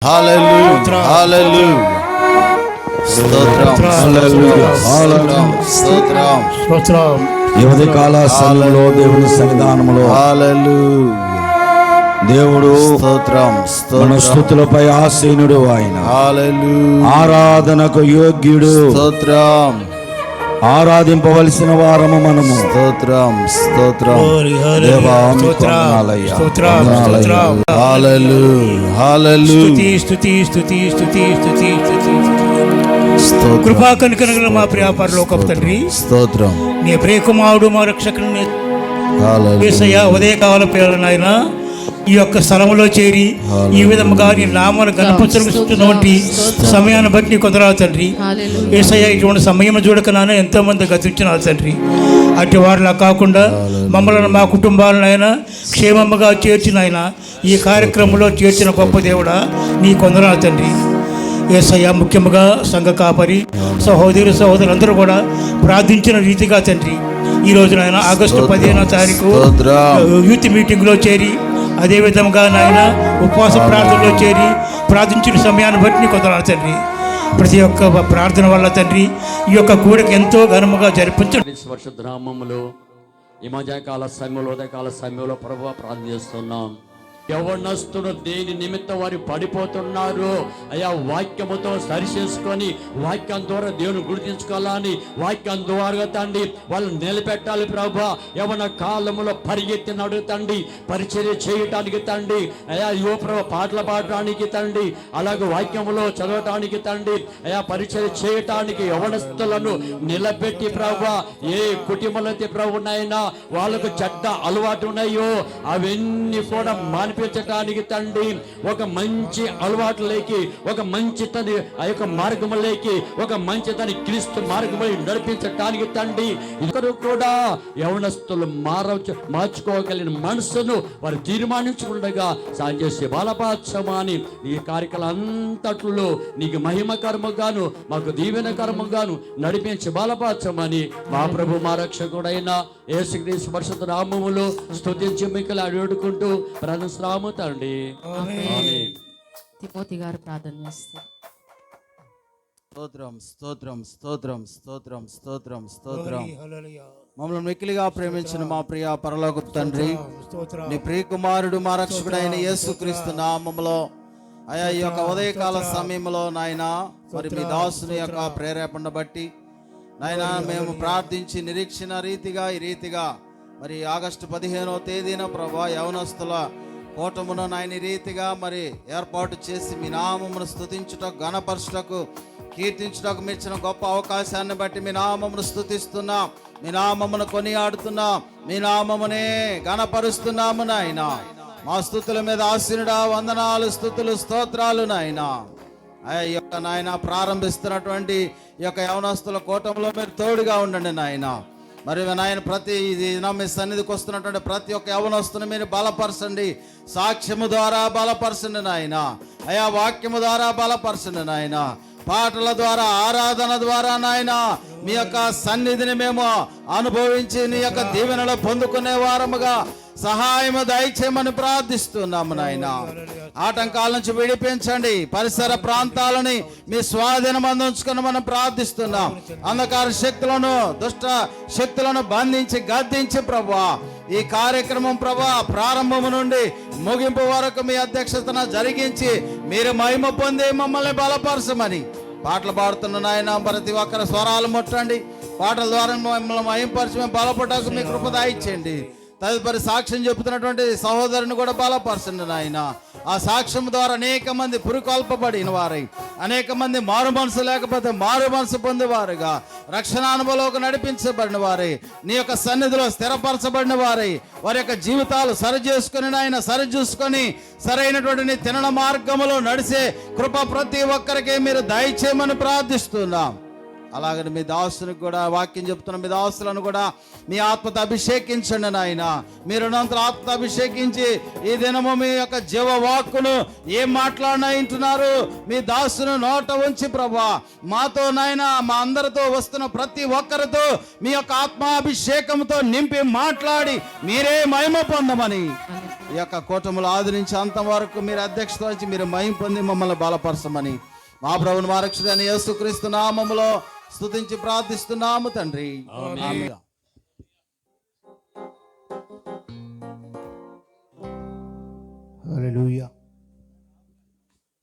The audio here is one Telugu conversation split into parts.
హల్లెలూయా హల్లెలూయా స్తోత్రం హల్లెలూయా హల్లెలూయా స్తోత్రం స్తోత్రం. ఈ ఉదయకాల సమయంలో దేవుని సన్నిధానములో హల్లెలూయా దేవుడు స్తోత్రం మన స్తోత్రం స్తుతులపై ఆసీనుడు ఆయన, హల్లెలూయా ఆరాధనకు యోగ్యుడు, స్తోత్రం ఆరాధింపవలసిన వారము మనము. స్తోత్రం స్తోత్రం Glory, hallelujah. దేవా మీకు స్తోత్రం, వందనాలయ్యా. స్తోత్రం, వందనాలయ్యా. స్తోత్రం. హల్లెలూయా హల్లెలూయా స్తుతి స్తుతి స్తుతి స్తుతి స్తుతి స్తుతి. స్తోత్రం కృపా కనికరములు మా ప్రియ పరలోకపు తండ్రి, స్తోత్రం నీ ప్రియ కుమారుడు మా రక్షకుడు హల్లెలూయా యేసయ్య ఉదయకాల పేరు నాయన ఈ యొక్క స్థలంలో చేరి ఈ విధముగా నీ నామాలు గణపరుస్తున్నటువంటి సమయాన్ని బట్టి కొందరు తండ్రి యేసయ్య ఇటువంటి సమయం చూడక నాన్న ఎంతో మంది గతించిన తండ్రి, అటు వారిలా కాకుండా మమ్మల్ని మా కుటుంబాలను ఆయన క్షేమముగా చేర్చిన ఆయన ఈ కార్యక్రమంలో చేర్చిన గొప్ప దేవుడా నీ కొందరు తండ్రి. యేసయ్య ముఖ్యంగా సంఘ కాపరి సహోదరి సహోదరులందరూ కూడా ప్రార్థించిన రీతిగా తండ్రి ఈ రోజున ఆయన ఆగస్టు 15వ తారీఖు యూత్ మీటింగ్లో చేరి అదేవిధంగా నాయన ఉపవాస ప్రార్థనలో చేరి ప్రార్థించిన సమయాన్ని బట్టి కొందరు తండ్రి ప్రతి ఒక్క ప్రార్థన వల్ల తండ్రి ఈ యొక్క కూడకి ఎంతో ఘనముగా జరిపించండి. పరిశుద్ధ నామములో ఈ మధ్యకాల సమయంలో ఉదయకాల సమయంలో ప్రభువా ప్రార్థన చేస్తున్నాం. యవ్వనస్తులు దేని నిమిత్తం వారు పడిపోతున్నారు అయ్యా, వాక్యముతో సరిచేసుకొని వాక్యం ద్వారా దేవుని గుర్తించుకోవాలని వాక్యం ద్వారా తండ్రి వాళ్ళు నిలబెట్టాలి ప్రభా. యవ్వన కాలములో పరిగెత్తిన అడుగుతండి, పరిచర్య చేయటానికి తండ్రి అయ్యా, యువ ప్రభు పాటలు పాడటానికి తండ్రి, అలాగే వాక్యములో చదవటానికి తండ్రి అయ్యా, పరిచర్య చేయటానికి యవ్వనస్తులను నిలబెట్టి ప్రభా. ఏ కుటుంబాలైతే ప్రభు ఉన్నాయినా వాళ్ళకు చెడ్డ అలవాటు ఉన్నాయో అవన్నీ కూడా మానిపించటానికి తండ్రి ఒక మంచి అలవాట్లకి, ఒక మంచి తని ఆ యొక్క మార్గంలోకి, ఒక మంచి తని క్రీస్తు మార్గంలో నడిపించటానికి తండ్రి ఇద్దరు కూడా యవనస్తులు మార్చుకోగలిగిన మనసును వారు తీర్మానించుకుండగా సాయం చేసి బలపరచమని ఈ కార్యక్రమం అంతట్లో నీకు మహిమ కర్మగాను మాకు దీవెన కర్మగాను నడిపించి బలపరచమని మా ప్రభు మా రక్షకుడైన యేసుక్రీస్తు పరిశుద్ధ నామములో స్తుతించి మిక్కలు అడుగుకుంటూ ప్రార్థిస్తున్నాము తండ్రి. ఆమేన్. తిమోతి గారు ప్రార్థన చేస్తారు. స్తోత్రం స్తోత్రం స్తోత్రం స్తోత్రం స్తోత్రం స్తోత్రం. మమ్మల్ని మిక్కిలిగా ప్రేమించిన మా ప్రియ పరలోకపు తండ్రి, నీ ప్రియ కుమారుడు మా రక్షకుడైన యేసుక్రీస్తు నామములో అయా ఈ యొక్క ఉదయకాల సమయంలో నాయన మరి మీ దాసుని యొక్క ప్రేరేపణ బట్టి నాయన మేము ప్రార్థించి నిరీక్షణ రీతిగా ఈ రీతిగా మరి ఆగస్టు 15వ తేదీన ప్రభా యవనస్తుల కూటమును నాయన ఈ రీతిగా మరి ఏర్పాటు చేసి మీ నామమును స్తుతించుటకు గణపరచుటకు కీర్తించుటకు మెచ్చిన గొప్ప అవకాశాన్ని బట్టి మీ నామమును స్తుతిస్తున్నాం, మీ నామమును కొనియాడుతున్నాం, మీ నామమునే గణపరుస్తున్నాము నాయన. మా స్తుతుల మీద ఆశీనుడా వందనాలు స్తుతులు స్తోత్రాలు నాయన. ఈ యొక్క నాయన ప్రారంభిస్తున్నటువంటి ఈ యొక్క యవనస్తుల కూటంలో మీరు తోడుగా ఉండండి నాయన. మరి నాయన ప్రతి మీ సన్నిధికి వస్తున్నటువంటి ప్రతి ఒక్క యవనస్తుని మీరు బలపరచండి, సాక్ష్యము ద్వారా బలపరచండి నాయన, అయా వాక్యము ద్వారా బలపరచండి నాయన, పాటల ద్వారా ఆరాధన ద్వారా నాయన మీ యొక్క సన్నిధిని మేము అనుభవించి నీ యొక్క దీవెనలో పొందుకునే వారముగా సహాయము దయచేయమని ప్రార్థిస్తున్నాము నాయన. ఆటంకాల నుంచి విడిపించండి, పరిసర ప్రాంతాలని మీ స్వాధీనం అందించుకుని మనం ప్రార్థిస్తున్నాం. అంధకార శక్తులను దుష్ట శక్తులను బంధించి గద్దించి ప్రభువా ఈ కార్యక్రమం ప్రభా ప్రారంభము నుండి ముగింపు వరకు మీ అధ్యక్షతన జరిగించి మీరు మహిమ పొంది మమ్మల్ని బలపరచమని పాటలు పాడుతున్న నాయన ప్రతి ఒక్కరి స్వరాలు ముట్టండి, పాటల ద్వారా మమ్మల్ని మహిమపరిచి మేము బలపడకు మీ కృప దయచేయండి. తదుపరి సాక్ష్యం చెబుతున్నటువంటి సహోదరుని కూడా బలపరచండి నాయన. ఆ సాక్ష్యం ద్వారా అనేక మంది పురుకొల్పబడిన వారై, అనేక మంది మారు మనసు లేకపోతే మారు మనసు పొందేవారుగా, రక్షణ అనుభవంలోకి నడిపించబడిన వారై, నీ యొక్క సన్నిధిలో స్థిరపరచబడిన వారై, వారి యొక్క జీవితాలు సరిచేసుకుని నాయన సరిచూసుకొని సరైనటువంటి నీ తినన మార్గములో నడిచే కృప ప్రతి ఒక్కరికి మీరు దయచేయమని ప్రార్థిస్తున్నాం. అలాగని మీ దాసునికి కూడా వాక్యం చెప్తున్న మీ దాసులను కూడా మీ ఆత్మతో అభిషేకించండి నాయన. మీరు నంతరం ఆత్మతో అభిషేకించి ఈ దినము మీ యొక్క జీవ వాక్కును ఏం మాట్లాడినా వింటున్నారు మీ దాసును నోట ఉంచి ప్రభా మాతో నాయన మా అందరితో వస్తున్న ప్రతి ఒక్కరితో మీ యొక్క ఆత్మాభిషేకంతో నింపి మాట్లాడి మీరే మహిమ పొందమని ఈ యొక్క కూటములు ఆది నుంచి అంతం వరకు మీరు అధ్యక్షత వచ్చి మీరు మహిమ పొంది మమ్మల్ని బలపరచమని మా ప్రభుని మా రక్షకుడైన యేసుక్రీస్తు నామములో స్తుతించి ప్రార్థిస్తున్నాము తండ్రి. ఆమేన్. హల్లెలూయా.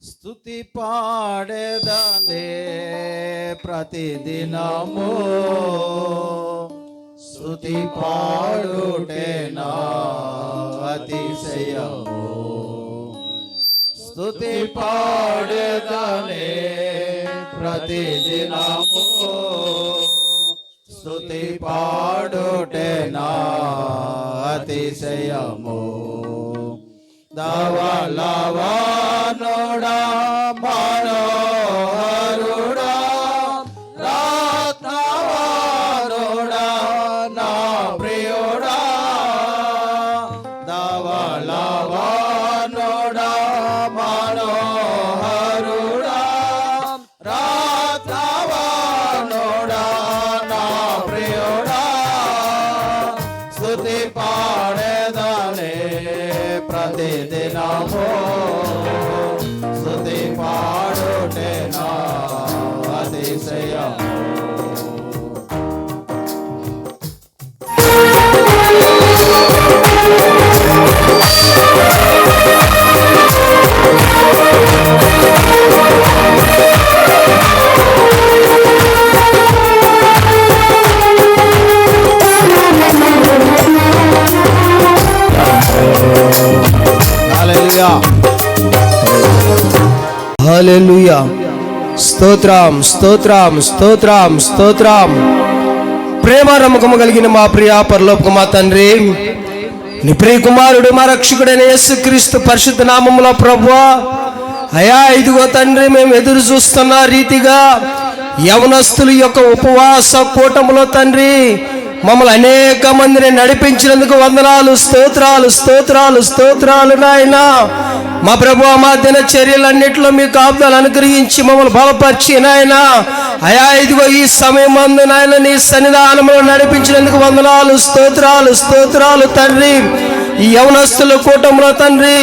స్తుతి పాడేదనే ప్రతిదినము, స్తుతి పాడుటేనా అతిశయము. స్తుతి పాడేదనే ప్రతిదినము, స్తుతి పాడుటేనా అతిశయము. ధవళవానుడా మనోహరుడా రత్నవానుడా నా ప్రియుడా, ధవళవానుడా మనోహరుడా రత్నవానుడా నా ప్రియుడా, స్తుతి పాడేదనే ప్రతిదినము, స్తుతి పాడుటేనా అతిశయము. హల్లెలూయా. హల్లెలూయా. స్తోత్రం స్తోత్రం స్తోత్రం స్తోత్రం. ప్రేమ నమ్మకము కలిగిన మా ప్రియ పరలోక మా తండ్రి, నీ ప్రియ కుమారుడు మా రక్షకుడైన యేసుక్రీస్తు పరిశుద్ధ నామములో ప్రభువా, అయా ఇదిగో తండ్రి, మేము ఎదురు చూస్తున్న రీతిగా యవనస్తుల యొక్క ఉపవాస కూటములో తండ్రి మమ్మల్ని అనేక మందిని నడిపించినందుకు వందనాలు, స్తోత్రాలు స్తోత్రాలు స్తోత్రాలు నాయనా. మా ప్రభువా, మా దినచర్యలన్నింటిలో మీ కాపుదలు అనుగ్రహించి మమ్మల్ని బలపరిచి నాయనా, అయా ఇదిగో ఈ సమయం మందు నాయన నీ సన్నిధానంలో నడిపించినందుకు వందనాలు, స్తోత్రాలు స్తోత్రాలు తండ్రి. ఈ యవనస్తుల కూటంలో తండ్రి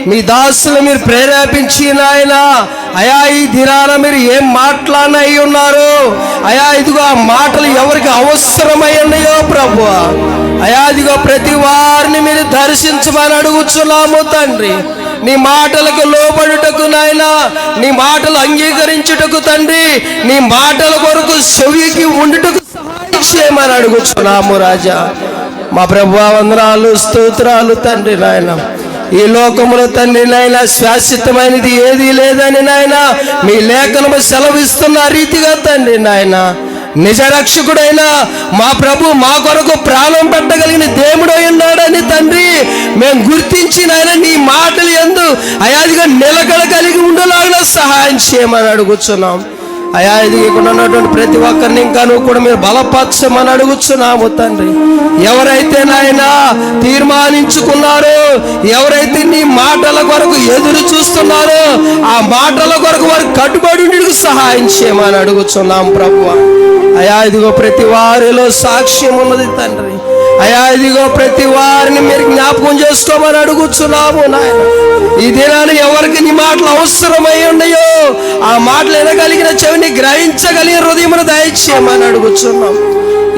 మీ దాసులు మీరు ప్రేరేపించి నాయన, అయా ఈ దినాన మీరు ఏం మాట్లాడినై ఉన్నారు, అయా ఇదిగో ఆ మాటలు ఎవరికి అవసరమై ఉన్నాయో ప్రభువా, అయా ఇదిగో ప్రతి వారిని మీరు దర్శించమని అడుగుచున్నాము తండ్రి. నీ మాటలకు లోబడుటకు నాయన, నీ మాటలు అంగీకరించుటకు తండ్రి, నీ మాటల కొరకు చెవికి ఉండుటకు సహాయం చేయమని అడుగుచున్నాము రాజా. మా ప్రభువా వందనాలు స్తోత్రాలు తండ్రి. నాయన ఈ లోకములో తండ్రి నాయన శాశ్వతమైనది ఏదీ లేదని నాయన మీ లేఖనము సెలవిస్తున్న రీతిగా తండ్రి నాయన, నిజ రక్షకుడైన మా ప్రభు మా కొరకు ప్రాణం పెట్టగలిగిన దేవుడు ఉన్నాడని తండ్రి మేము గుర్తించి నాయన నీ మాటలు యందు అయాదిగా నిలకడ కలిగి ఉండేలాగా సహాయం చేయమని అడుగుచున్నాం. అయా ఇది ఇక్కడ ఉన్నటువంటి ప్రతి ఒక్కరిని ఇంకా నువ్వు కూడా మీరు బలపరచమని అడుగుచున్నాము తండ్రి. ఎవరైతే నాయన తీర్మానించుకున్నారో, ఎవరైతే నీ మాటల కొరకు ఎదురు చూస్తున్నారో, ఆ మాటల కొరకు వారు కట్టుబడి సహాయం చేయమని అడుగుచున్నాం ప్రభువా. అయా ఇదిగో ప్రతి వారిలో సాక్ష్యం ఉన్నది తండ్రి. అయా ఇదిగో ప్రతి వారిని మీరు జ్ఞాపకం చేసుకోమని అడుగుచున్నాము నాయన. ఈ దినాన్ని ఎవరికి నీ మాటలు అవసరమై ఉన్నాయో ఆ మాటలు వినగలిగిన చెవిని గ్రహించగలిగిన హృదయమును దయచేయమని అడుగుచున్నాం.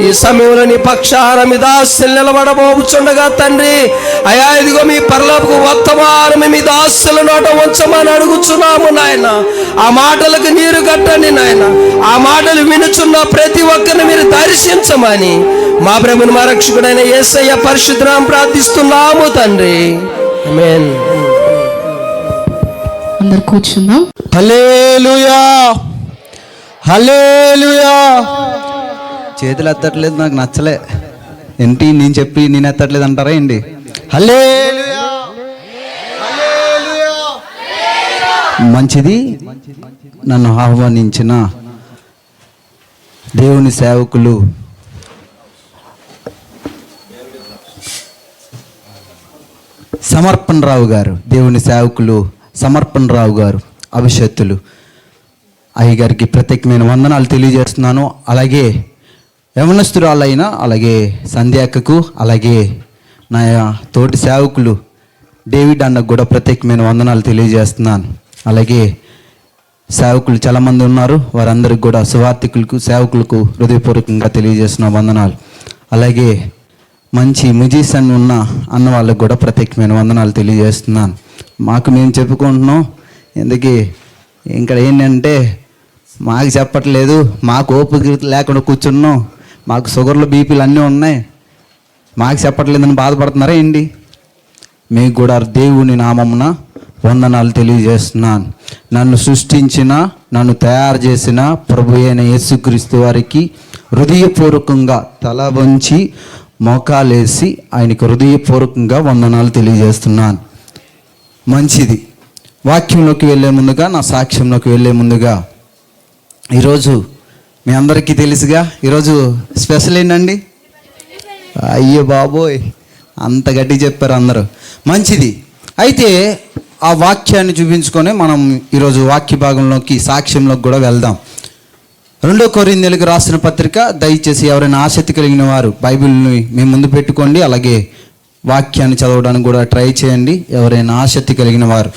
ఈ సమయంలో నీ పక్షాన మీ దాసులు నిలబడబోచుండగా తండ్రి, అయా ఇదిగో మీ పరలోకపు వర్తమానం మీ దాసుల నోట ఉంచమని అడుగుచున్నాము నాయన. ఆ మాటలకు నీరు కట్టండి నాయన. ఆ మాటలు వినుచున్న ప్రతి ఒక్కరిని మీరు దర్శించమని మా ప్రభుని మా రక్షకుడైన యేసయ్య పరిశుద్ధ నామమున ప్రార్థిస్తున్నాము తండ్రి. ఆమేన్. అందరు కూర్చుందాం. హల్లెలూయా హల్లెలూయా. చేతులు ఎత్తట్లేదు, నాకు నచ్చలే. ఏంటి నేను చెప్పి నేను ఎత్తట్లేదు అంటారా ఏంటి? హల్లెలూయా హల్లెలూయా. మంచిది. నన్ను ఆహ్వానించిన దేవుని సేవకులు సమర్పణ రావు గారు, దేవుని సేవకులు సమర్పణ రావు గారు అభిషేక్తులు అయ్యగారికి ప్రత్యేకమైన వందనాలు తెలియజేస్తున్నాను. అలాగే యవనస్తురాలైన అలాగే సంధ్యాకకు, అలాగే నా తోటి సేవకులు డేవిడ్ అన్నకు కూడా ప్రత్యేకమైన వందనాలు తెలియజేస్తున్నాను. అలాగే సేవకులు చాలామంది ఉన్నారు, వారందరికి కూడా సువార్థికులకు సేవకులకు హృదయపూర్వకంగా తెలియజేస్తున్న వందనాలు. అలాగే మంచి మ్యూజిషియన్ ఉన్న అన్న వాళ్ళకు కూడా ప్రత్యేకమైన వందనాలు తెలియజేస్తున్నాను. మాకు మేము చెప్పుకుంటున్నాం, ఎందుకే ఇక్కడ ఏంటంటే మాకు చెప్పట్లేదు, మాకు ఓపిక లేకుండా కూర్చున్నాం, మాకు షుగర్లు బీపీలు అన్నీ ఉన్నాయి, మాకు చెప్పట్లేదని బాధపడుతున్నారా ఏంటి? మీకు కూడా దేవుని నామమున వందనాలు తెలియజేస్తున్నాను. నన్ను సృష్టించిన, నన్ను తయారు చేసిన ప్రభు అయిన యేసుక్రీస్తు వారికి హృదయపూర్వకంగా తల వంచి మోకాలేసి ఆయనకు హృదయపూర్వకంగా వందనాలు తెలియజేస్తున్నాను. మంచిది. వాక్యంలోకి వెళ్ళే ముందుగా, నా సాక్ష్యంలోకి వెళ్ళే ముందుగా, ఈరోజు మీ అందరికీ తెలుసుగా ఈరోజు స్పెషల్ ఏంటండి? అయ్యో బాబోయ్, అంత గట్టి చెప్పారు అందరూ. మంచిది. అయితే ఆ వాక్యాన్ని చూపించుకొని మనం ఈరోజు వాక్య భాగంలోకి, సాక్ష్యంలోకి కూడా వెళ్దాం. 2 కొరింథీయులకు రాసిన పత్రిక, దయచేసి ఎవరైనా ఆసక్తి కలిగిన వారు బైబిల్ని మీ ముందు పెట్టుకోండి. అలాగే వాక్యాన్ని చదవడానికి కూడా ట్రై చేయండి, ఎవరైనా ఆసక్తి కలిగిన వారు.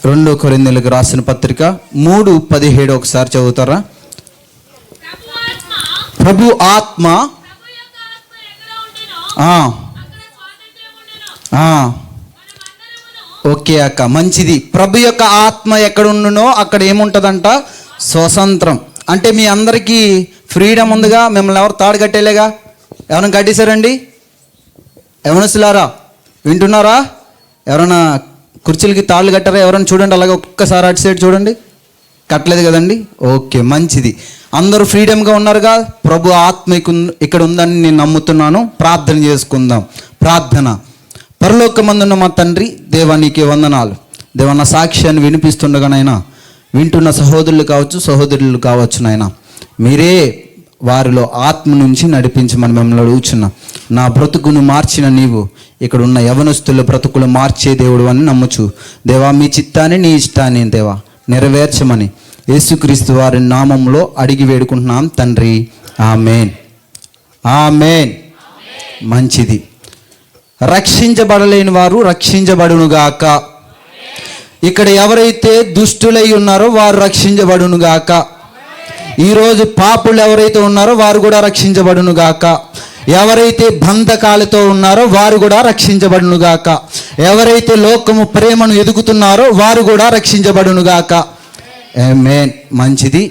2 కొరింథీయులకు రాసిన పత్రిక 3:17 ఒకసారి చదువుతారా? ప్రభు ఆత్మ ఓకే అక్క, మంచిది. ప్రభు యొక్క ఆత్మ ఎక్కడ ఉండునో అక్కడ ఏముంటుందంట? స్వతంత్రం. అంటే మీ అందరికీ ఫ్రీడమ్ ఉందిగా. మిమ్మల్ని ఎవరు తాడు కట్టేలేగా? ఎవరైనా కట్టేశారండి? యవనస్తులారా వింటున్నారా? ఎవరైనా కుర్చీలకి తాళ్ళు కట్టారా? ఎవరైనా చూడండి, అలాగే ఒక్కసారి అటు సైడ్ చూడండి. కట్టలేదు కదండి? ఓకే, మంచిది. అందరూ ఫ్రీడమ్గా ఉన్నారుగా. ప్రభు ఆత్మ ఇక్కడ ఉందని నేను నమ్ముతున్నాను. ప్రార్థన చేసుకుందాం. ప్రార్థన. పరలోకమందున్న మా తండ్రి, దేవా నీకే వందనాలు. దేవా నా సాక్ష్యాన్ని వినిపిస్తుండగానైనా వింటున్న సహోదరులు కావచ్చు, సహోదరులు కావచ్చు నాయన, మీరే వారిలో ఆత్మ నుంచి నడిపించమని మిమ్మల్ని అడుగుచున్నా. నా బ్రతుకును మార్చిన నీవు ఇక్కడ ఉన్న యవనస్తుల బ్రతుకులు మార్చే దేవుడు అని నమ్ముచు, దేవా మీ చిత్తాన్ని, నీ ఇష్టాన్ని దేవా నెరవేర్చమని యేసుక్రీస్తు వారి నామంలో అడిగి వేడుకుంటున్నాం తండ్రి. ఆమేన్, ఆమేన్. మంచిది. రక్షించబడలేని వారు రక్షించబడునుగాక. ఇక్కడ ఎవరైతే దుష్టులై ఉన్నారో వారు రక్షించబడునుగాక. ఈరోజు పాపులు ఎవరైతే ఉన్నారో వారు కూడా రక్షించబడునుగాక. ఎవరైతే బంధకాలతో ఉన్నారో వారు కూడా రక్షించబడునుగాక. ఎవరైతే లోకము ప్రేమను ఎదుగుతున్నారో వారు కూడా రక్షించబడునుగాక. ఆమేన్. మంచిది.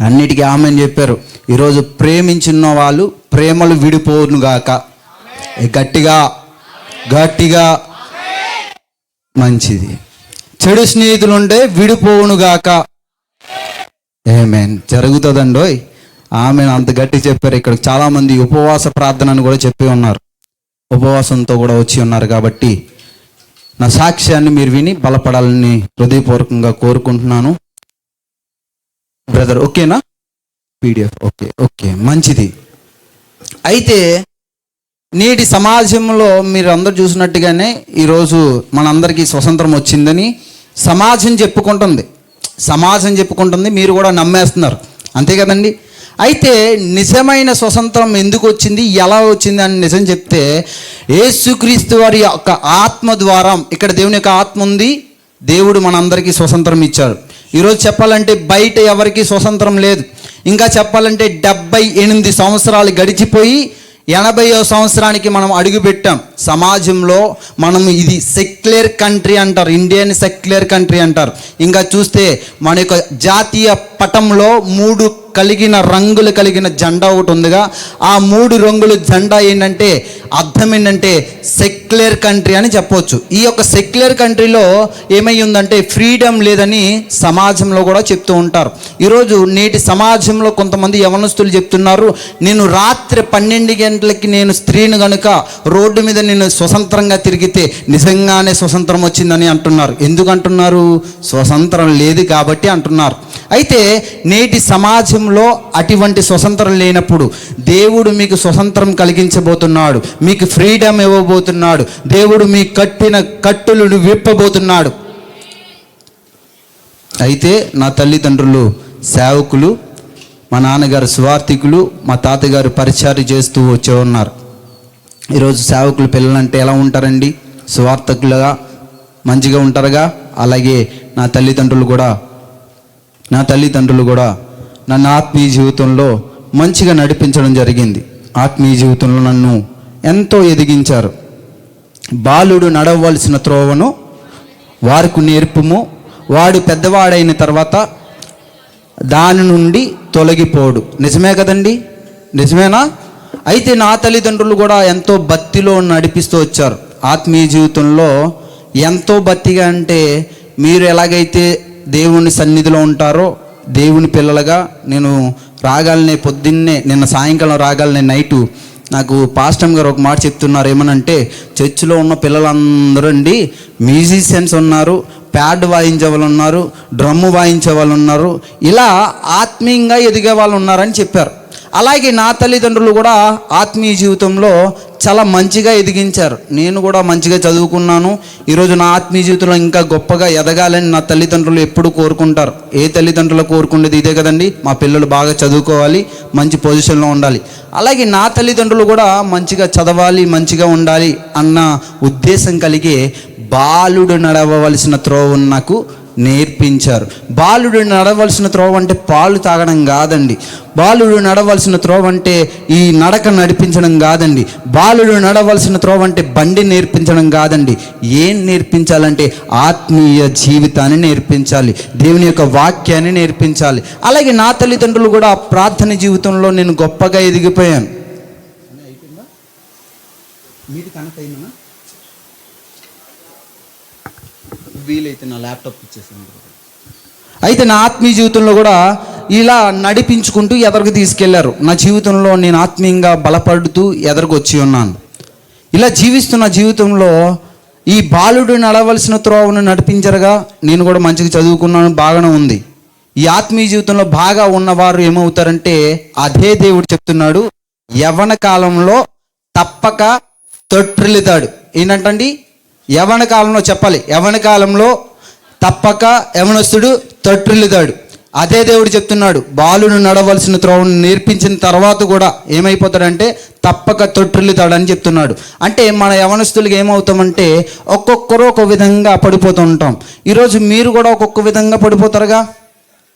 అన్నిటికీ ఆమేన్ చెప్పారు. ఈరోజు ప్రేమించున్న వాళ్ళు ప్రేమలు విడిపోనుగాక. గట్టిగా గట్టిగా. మంచిది. చెడు స్నేహితులు ఉంటే విడిపోవునుగాక. ఆమేన్. జరుగుతుందండోయ్. ఆమెను అంత గట్టి చెప్పారు. ఇక్కడ చాలామంది ఉపవాస ప్రార్థనను కూడా చెప్పి ఉన్నారు, ఉపవాసంతో కూడా వచ్చి ఉన్నారు. కాబట్టి నా సాక్ష్యాన్ని మీరు విని బలపడాలని హృదయపూర్వకంగా కోరుకుంటున్నాను. బ్రదర్ ఓకేనా? PDF ఓకే, ఓకే, మంచిది. అయితే నేటి సమాజంలో మీరు అందరూ చూసినట్టుగానే ఈరోజు మనందరికీ స్వతంత్రం వచ్చిందని సమాజం చెప్పుకుంటుంది. సమాజం చెప్పుకుంటుంది, మీరు కూడా నమ్మేస్తున్నారు, అంతే కదండి? అయితే నిజమైన స్వతంత్రం ఎందుకు వచ్చింది, ఎలా వచ్చింది అని నిజం చెప్తే, యేసుక్రీస్తు వారి యొక్క ఆత్మ ద్వారా, ఇక్కడ దేవుని యొక్క ఆత్మ ఉంది, దేవుడు మనందరికీ స్వతంత్రం ఇచ్చాడు. ఈరోజు చెప్పాలంటే బయట ఎవరికి స్వతంత్రం లేదు. ఇంకా చెప్పాలంటే 78 సంవత్సరాలు గడిచిపోయి 80వ సంవత్సరానికి మనం అడుగుపెట్టాం. సమాజంలో మనం ఇది సెక్యులర్ కంట్రీ అంటారు, ఇండియన్ సెక్యులర్ కంట్రీ అంటారు. ఇంకా చూస్తే మన యొక్క జాతీయ పటంలో 3 కలిగిన రంగులు కలిగిన జెండా ఒకటి ఉందిగా. ఆ 3 రంగుల జెండా ఏంటంటే అర్థం ఏంటంటే సెక్యులర్ కంట్రీ అని చెప్పవచ్చు. ఈ యొక్క సెక్యులర్ కంట్రీలో ఏమై ఉందంటే ఫ్రీడమ్ లేదని సమాజంలో కూడా చెప్తూ ఉంటారు. ఈరోజు నేటి సమాజంలో కొంతమంది యవనస్తులు చెప్తున్నారు, నేను రాత్రి 12 గంటలకి నేను స్త్రీని కనుక రోడ్డు మీద నేను స్వతంత్రంగా తిరిగితే నిజంగానే స్వతంత్రం వచ్చిందని అంటున్నారు. ఎందుకు అంటున్నారు? స్వతంత్రం లేదు కాబట్టి అంటున్నారు. అయితే నేటి సమాజంలో అటువంటి స్వతంత్రం లేనప్పుడు దేవుడు మీకు స్వతంత్రం కలిగించబోతున్నాడు, మీకు ఫ్రీడమ్ ఇవ్వబోతున్నాడు. దేవుడు మీ కట్టిన కట్టులను విప్పబోతున్నాడు. అయితే నా తల్లిదండ్రులు సేవకులు, మా నాన్నగారు సువార్థికులు, మా తాతగారు పరిచర్య చేస్తూ వచ్చే ఉన్నారు. ఈరోజు సేవకులు పిల్లలంటే ఎలా ఉంటారండి? సువార్థకులుగా మంచిగా ఉంటారుగా. అలాగే నా తల్లిదండ్రులు కూడా నన్ను ఆత్మీయ జీవితంలో మంచిగా నడిపించడం జరిగింది. ఆత్మీయ జీవితంలో నన్ను ఎంతో ఎదిగించారు. బాలుడు నడవలసిన త్రోవను వారికి నేర్పుము, వాడు పెద్దవాడైన తర్వాత దాని నుండి తొలగిపోడు. నిజమే కదండి? నిజమేనా? అయితే నా తల్లిదండ్రులు కూడా ఎంతో భక్తిలో నడిపిస్తూ వచ్చారు. ఆత్మీయ జీవితంలో ఎంతో భక్తిగా, అంటే మీరు ఎలాగైతే దేవుని సన్నిధిలో ఉంటారో దేవుని పిల్లలుగా, నేను రాగాలనే పొద్దున్నే, నిన్న సాయంకాలం రాగాలనే నైటు నాకు పాస్టమ్ గారు ఒక మాట చెప్తున్నారు. ఏమనంటే, చర్చిలో ఉన్న పిల్లలందరూ అండి మ్యూజిషియన్స్ ఉన్నారు, ప్యాడ్ వాయించే వాళ్ళు ఉన్నారు, డ్రమ్ము వాయించే వాళ్ళు ఉన్నారు, ఇలా ఆత్మీయంగా ఎదిగే వాళ్ళు ఉన్నారని చెప్పారు. అలాగే నా తల్లిదండ్రులు కూడా ఆత్మీయ జీవితంలో చాలా మంచిగా ఎదిగించారు. నేను కూడా మంచిగా చదువుకున్నాను. ఈరోజు నా ఆత్మీయ జీవితంలో ఇంకా గొప్పగా ఎదగాలని నా తల్లిదండ్రులు ఎప్పుడు కోరుకుంటారు. ఏ తల్లిదండ్రులు కోరుకునేది ఇదే కదండి, మా పిల్లలు బాగా చదువుకోవాలి, మంచి పొజిషన్లో ఉండాలి. అలాగే నా తల్లిదండ్రులు కూడా మంచిగా చదవాలి, మంచిగా ఉండాలి అన్న ఉద్దేశం కలిగి బాలుడు నడవవలసిన త్రోవను నాకు నేర్పించారు. బాలుడు నడవలసిన త్రోవ అంటే పాలు తాగడం కాదండి. బాలుడు నడవలసిన త్రోవ అంటే ఈ నడక నడిపించడం కాదండి. బాలుడు నడవలసిన త్రోవ అంటే బండి నేర్పించడం కాదండి. ఏం నేర్పించాలంటే ఆత్మీయ జీవితాన్ని నేర్పించాలి, దేవుని యొక్క వాక్యాన్ని నేర్పించాలి. అలాగే నా తల్లిదండ్రులు కూడా ప్రార్థన జీవితంలో నేను గొప్పగా ఎదిగిపోయాను. వీలైతే నా ల్యాప్టాప్ ఇచ్చేసాను. అయితే నా ఆత్మీయ జీవితంలో కూడా ఇలా నడిపించుకుంటూ ఎదరికి తీసుకెళ్లారు. నా జీవితంలో నేను ఆత్మీయంగా బలపడుతూ ఎదరికి వచ్చి ఉన్నాను. ఇలా జీవిస్తున్న జీవితంలో ఈ బాలుడు నడవలసిన త్రోవను నడిపించరుగా. నేను కూడా మంచిగా చదువుకున్నాను, బాగానే ఉంది. ఈ ఆత్మీయ జీవితంలో బాగా ఉన్నవారు ఏమవుతారంటే, అదే దేవుడు చెప్తున్నాడు, యవ్వన కాలంలో తప్పక తొట్టిల్లుతాడు. ఏంటంటండి? యవ్వన కాలంలో చెప్పాలి, యవ్వన కాలంలో తప్పక యవనస్తుడు తొట్టిల్లుతాడు. అదే దేవుడు చెప్తున్నాడు, బాలుడు నడవలసిన త్రోవను నేర్పించిన తర్వాత కూడా ఏమైపోతాడంటే తప్పక తొట్టిల్లుతాడని చెప్తున్నాడు. అంటే మన యవనస్తులకి ఏమవుతామంటే ఒక్కొక్కరు ఒక విధంగా పడిపోతూ ఉంటాం. ఈరోజు మీరు కూడా ఒక్కొక్క విధంగా పడిపోతారుగా,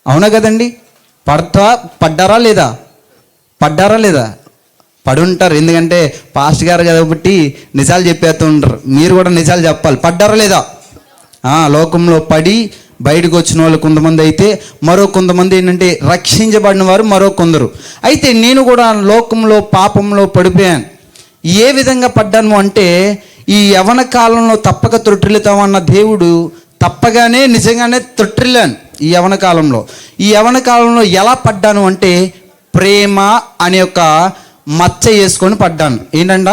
అవునా కదండి? పడ్డారా లేదా? పడి ఉంటారు. ఎందుకంటే పాస్టర్ గారు కాబట్టి నిజాలు చెప్పేస్తూ ఉంటారు. మీరు కూడా నిజాలు చెప్పాలి. పడ్డారా లేదా? లోకంలో పడి బయటకు వచ్చిన వాళ్ళు కొంతమంది అయితే, మరో కొంతమంది ఏంటంటే రక్షించబడిన వారు మరో కొందరు. అయితే నేను కూడా లోకంలో పాపంలో పడిపోయాను. ఏ విధంగా పడ్డాను అంటే, ఈ యవ్వన కాలంలో తప్పక తొట్టిల్లుతామన్న దేవుడు తప్పగానే నిజంగానే తొట్టిల్లాను. ఈ యవ్వన కాలంలో ఎలా పడ్డాను అంటే, ప్రేమ అనే ఒక మచ్చ వేసుకొని పడ్డాను. ఏంటంట?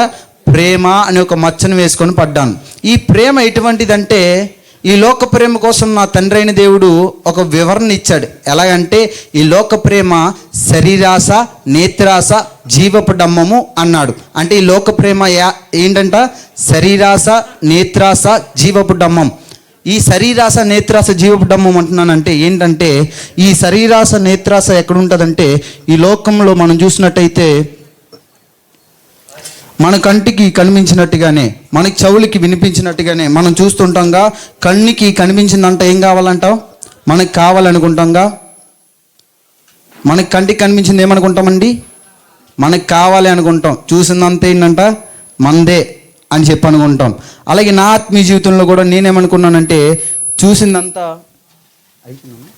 ప్రేమ అనే ఒక మచ్చను వేసుకొని పడ్డాను. ఈ ప్రేమ ఎటువంటిదంటే, ఈ లోక ప్రేమ కోసం నా తండ్రి అయిన దేవుడు ఒక వివరణ ఇచ్చాడు. ఎలాగంటే, ఈ లోక ప్రేమ శరీరాశ, నేత్రాశ, జీవపు డమ్మము అన్నాడు. అంటే ఈ లోక ప్రేమ ఏంటంట? శరీరాశ, నేత్రాశ, జీవపు డమ్మం. ఈ శరీరాశ, నేత్రాశ, జీవపు డమ్మం అంటున్నానంటే ఏంటంటే, ఈ శరీరాశ, నేత్రాశ ఎక్కడుంటుందంటే, ఈ లోకంలో మనం చూసినట్టయితే మన కంటికి కనిపించినట్టుగానే, మనకి చెవులకి వినిపించినట్టుగానే మనం చూస్తుంటాంగా. కన్నుకి కనిపించిందంట ఏం కావాలంటాం? మనకి కావాలనుకుంటాంగా. మనకి కంటికి కనిపించింది ఏమనుకుంటామండి? మనకి కావాలి అనుకుంటాం. చూసిందంతా ఏంటంట? మందే అని చెప్పి అనుకుంటాం. అలాగే నా ఆత్మీయ జీవితంలో కూడా నేనేమనుకున్నానంటే, చూసిందంతా అయిపోయిందా,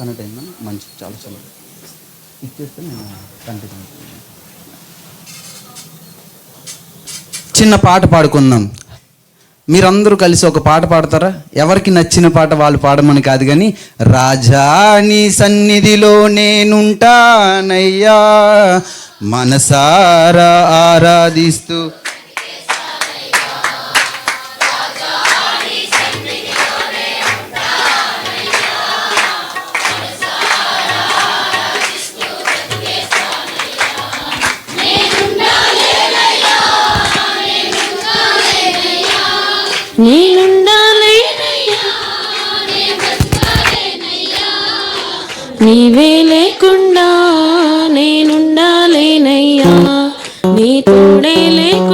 కనెక్ట్ అయిందా, మంచి చాలా ఇచ్చేస్తే నేను కంటిన్యూ. చిన్న పాట పాడుకుందాం. మీరందరూ కలిసి ఒక పాట పాడతారా? ఎవరికి నచ్చిన పాట వాళ్ళు పాడమని కాదు, కానీ రాజా నీ సన్నిధిలో నేనుంటానయ్యా, మనసారా ఆరాధిస్తూ నీవే లేకుండా నేనుండాలేనయ్యా, నీ తోడే లేకుండా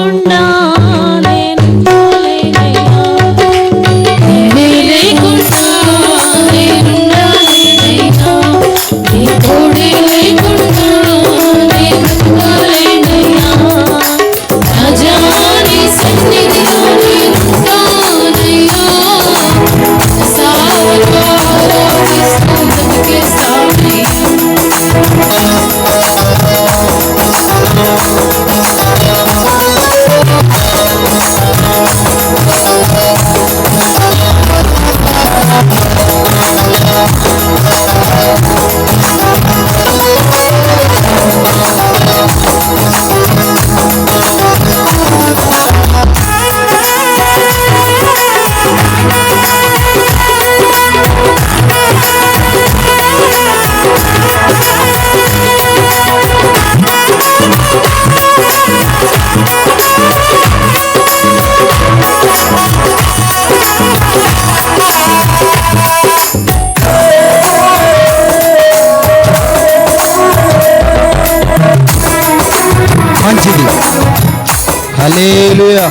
మంచిది. హల్లెలూయా.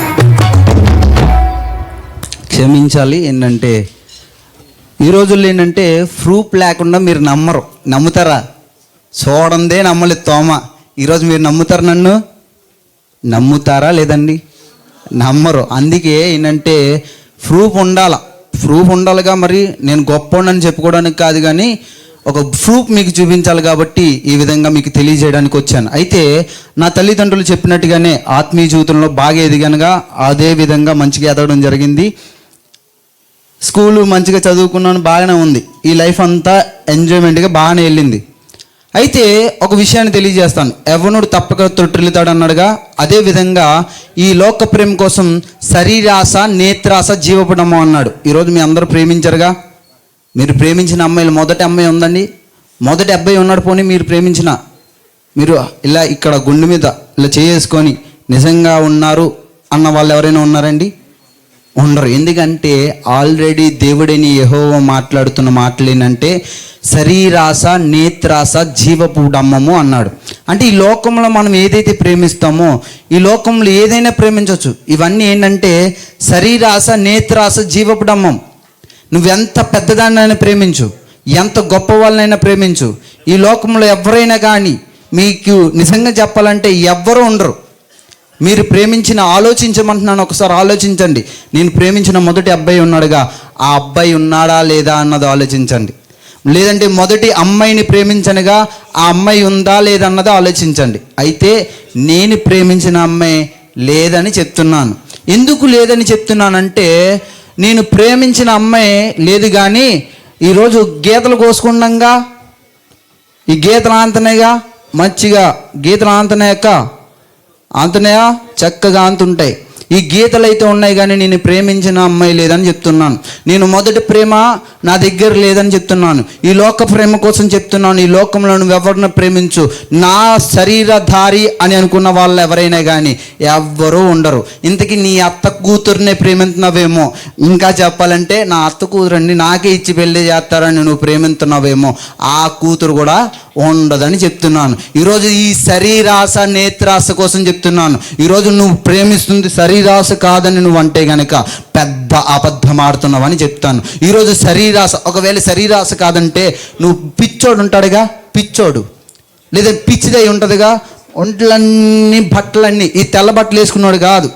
క్షమించాలి. ఏంటంటే ఈ రోజుల్లో ఏంటంటే ప్రూఫ్ లేకుండా మీరు నమ్ముతారా? చూడందే నమ్మలేదు తోమ. ఈరోజు మీరు నమ్ముతారు? నన్ను నమ్ముతారా లేదండి? నమ్మరు. అందుకే ఏంటంటే ప్రూఫ్ ఉండాలిగా. మరి నేను గొప్పవాడిని చెప్పుకోవడానికి కాదు, కానీ ఒక ప్రూఫ్ మీకు చూపించాలి కాబట్టి ఈ విధంగా మీకు తెలియజేయడానికి వచ్చాను. అయితే నా తల్లిదండ్రులు చెప్పినట్టుగానే ఆత్మీయ జీవితంలో బాగా ఎదిగానుగా, అదే విధంగా మంచిగా ఎదగడం జరిగింది. స్కూలు మంచిగా చదువుకున్నాను, బాగానే ఉంది. ఈ లైఫ్ అంతా ఎంజాయ్మెంట్గా బాగానే వెళ్ళింది. అయితే ఒక విషయాన్ని తెలియజేస్తాను. యవ్వనుడు తప్పక తొట్టిల్లుతాడు అన్నాడుగా, అదేవిధంగా ఈ లోక ప్రేమ కోసం శరీరాశ, నేత్రాశ, జీవపడము అన్నాడు. ఈరోజు మీ అందరూ ప్రేమించరుగా. మీరు ప్రేమించిన అమ్మాయిలు, మొదటి అమ్మాయి ఉందండి, మొదటి అబ్బాయి ఉన్నాడు, పోనీ మీరు మీరు ఇలా ఇక్కడ గుండె మీద ఇలా చేసుకొని నిజంగా ఉన్నారు అన్న వాళ్ళు ఎవరైనా ఉన్నారండి? ఉండరు. ఎందుకంటే ఆల్రెడీ దేవుడిని యెహోవా మాట్లాడుతున్న మాటలు ఏంటంటే శరీరాశ, నేత్రాశ, జీవపు డమ్మము అన్నాడు. అంటే ఈ లోకంలో మనం ఏదైతే ప్రేమిస్తామో, ఈ లోకంలో ఏదైనా ప్రేమించవచ్చు. ఇవన్నీ ఏంటంటే శరీరాశ, నేత్రాశ, జీవపు డమ్మం. నువ్వెంత పెద్దదాన్నైనా ప్రేమించు, ఎంత గొప్ప వాళ్ళనైనా ప్రేమించు. ఈ లోకంలో ఎవరైనా కానీ మీకు నిజంగా చెప్పాలంటే ఎవ్వరూ ఉండరు. మీరు ఆలోచించమంటున్నాను, ఒకసారి ఆలోచించండి. నేను ప్రేమించిన మొదటి అబ్బాయి ఉన్నాడుగా, ఆ అబ్బాయి ఉన్నాడా లేదా అన్నది ఆలోచించండి. లేదంటే మొదటి అమ్మాయిని ప్రేమించనుగా, ఆ అమ్మాయి ఉందా లేదా అన్నది ఆలోచించండి. అయితే నేను ప్రేమించిన అమ్మాయి లేదని చెప్తున్నాను. ఎందుకు లేదని చెప్తున్నానంటే, నేను ప్రేమించిన అమ్మాయి లేదు, కానీ ఈరోజు గీతలు కోసుకుండంగా, ఈ గీతలు ఆంతనేగా, మంచిగా గీతలు ఆంతనేయా చక్కగా ఆంతుంటాయి. ఈ గీతలు అయితే ఉన్నాయి, కానీ నేను ప్రేమించిన అమ్మాయి లేదని చెప్తున్నాను. నేను మొదటి ప్రేమ నా దగ్గర లేదని చెప్తున్నాను. ఈ లోక ప్రేమ కోసం చెప్తున్నాను. ఈ లోకంలో నువ్వు ఎవరిని ప్రేమించు, నా శరీరధారి అని అనుకున్న వాళ్ళు ఎవరైనా కానీ ఎవ్వరూ ఉండరు. ఇంతకీ నీ అత్త కూతురునే ప్రేమిస్తున్నావేమో, ఇంకా చెప్పాలంటే నా అత్త కూతురండి నాకే ఇచ్చి పెళ్లి చేస్తారని నువ్వు ప్రేమిస్తున్నావేమో, ఆ కూతురు కూడా ఉండదని చెప్తున్నాను. ఈరోజు ఈ శరీరాశ, నేత్రాశ కోసం చెప్తున్నాను. ఈరోజు నువ్వు ప్రేమిస్తుంది శరీరాశ కాదని నువ్వు అంటే గనక పెద్ద అబద్ధం ఆడుతున్నావని చెప్తాను. ఈరోజు శరీరాశ, ఒకవేళ శరీరాశ కాదంటే నువ్వు పిచ్చోడు ఉంటాడుగా, పిచ్చోడు లేదా పిచ్చిదై ఉంటుందిగా, ఒంట్లన్నీ బట్టలన్నీ ఈ తెల్ల బట్టలు వేసుకున్నాడు కాదు,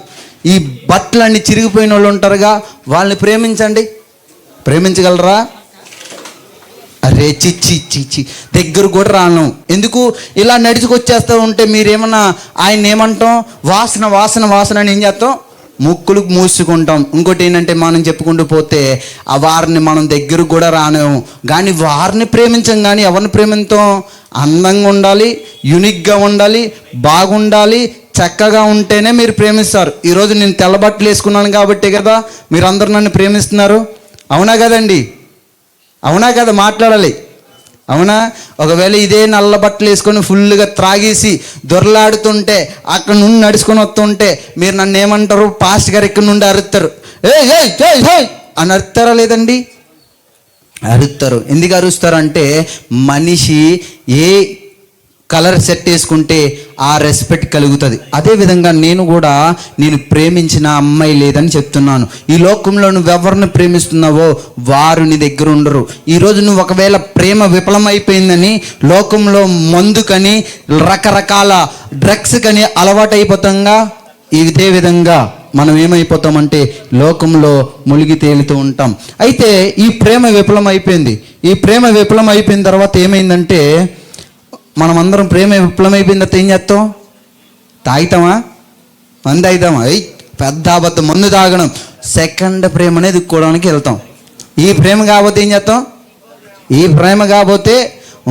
ఈ బట్టలన్నీ చిరిగిపోయిన వాళ్ళు ఉంటారుగా, వాళ్ళని ప్రేమించండి. ప్రేమించగలరా? అరే చిచ్చి దగ్గర కూడా రాను. ఎందుకు ఇలా నడుచుకొచ్చేస్తూ ఉంటే మీరేమన్నా ఆయన ఏమంటాం, వాసన వాసన వాసన అని ఏం చేస్తాం, ముక్కులు మూసుకుంటాం. ఇంకోటి ఏంటంటే మనం చెప్పుకుంటూ పోతే ఆ వారిని మనం దగ్గరకు కూడా రానేము. కానీ వారిని ప్రేమించం, కానీ ఎవరిని ప్రేమిస్తాం? అందంగా ఉండాలి, యూనిక్గా ఉండాలి, బాగుండాలి, చక్కగా ఉంటేనే మీరు ప్రేమిస్తారు. ఈరోజు నేను తెల్లబట్టలు వేసుకున్నాను కాబట్టి కదా మీరందరూ నన్ను ప్రేమిస్తున్నారు. అవునా కదండి? అవునా కదా? మాట్లాడాలి. అవునా? ఒకవేళ ఇదే నల్ల బట్టలు వేసుకొని ఫుల్గా త్రాగేసి దొరలాడుతుంటే అక్కడ నుండి నడుచుకొని వస్తుంటే మీరు నన్ను ఏమంటారు? పాస్ట్ గారు ఇక్కడ నుండి అరుస్తారు, అని అరుస్తారా లేదండి? అరుస్తారు. ఎందుకు అరుస్తారు అంటే మనిషి ఏ కలర్ సెట్ వేసుకుంటే ఆ రెస్పెక్ట్ కలుగుతుంది. అదేవిధంగా నేను ప్రేమించిన అమ్మాయి లేదని చెప్తున్నాను. ఈ లోకంలో నువ్వు ఎవరిని ప్రేమిస్తున్నావో వారు నీ దగ్గర ఉండరు. ఈరోజు నువ్వు ఒకవేళ ప్రేమ విఫలమైపోయిందని లోకంలో మందుకని రకరకాల డ్రగ్స్ కని అలవాటైపోతాంగా, ఇదే విధంగా మనం ఏమైపోతామంటే లోకంలో మునిగి తేలుతూ ఉంటాం. అయితే ఈ ప్రేమ విఫలమైపోయింది. ఈ ప్రేమ విఫలమైపోయిన తర్వాత ఏమైందంటే, మనమందరం ప్రేమ విఫలమైపోయిన తర్వాత ఏం చేస్తాం? తాగుతామా? మందు తాగుతామా? పెద్ద అబద్ధం. మందు తాగడం. సెకండ్ ప్రేమ అనేది ఎదుక్కోవడానికి వెళ్తాం. ఈ ప్రేమ కాకపోతే ఏం చేస్తాం? ఈ ప్రేమ కాకపోతే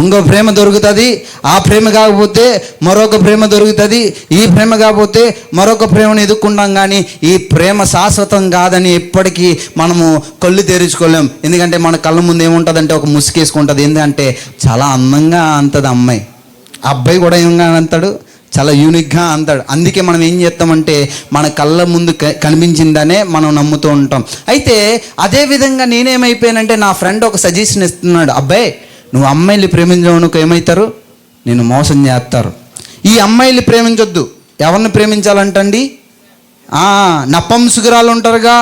ఇంకో ప్రేమ దొరుకుతుంది, ఆ ప్రేమ కాకపోతే మరొక ప్రేమ దొరుకుతుంది, ఈ ప్రేమ కాకపోతే మరొక ప్రేమను ఎదుక్కుంటాం. కానీ ఈ ప్రేమ శాశ్వతం కాదని ఎప్పటికీ మనము కళ్ళు తెరుచుకోలేం. ఎందుకంటే మన కళ్ళ ముందు ఏముంటుందంటే ఒక ముసుగేసుకుంటుంది. ఎందుకంటే చాలా అందంగా అంతది అమ్మాయి, అబ్బాయి కూడా ఏమంగా అంటాడు, చాలా యూనిక్గా అంటాడు. అందుకే మనం ఏం చేస్తామంటే మన కళ్ళ ముందు కనిపించిందనే మనం నమ్ముతూ ఉంటాం. అయితే అదే విధంగా నేనేమైపోయానంటే, నా ఫ్రెండ్ ఒక సజెషన్ ఇస్తున్నాడు, అబ్బాయి నువ్వు అమ్మాయిలు ప్రేమించడానికి ఏమవుతారు, నేను మోసం చేస్తారు. ఈ అమ్మాయిలు ప్రేమించొద్దు. ఎవరిని ప్రేమించాలంటండి, నపంసకురాలు ఉంటారుగా.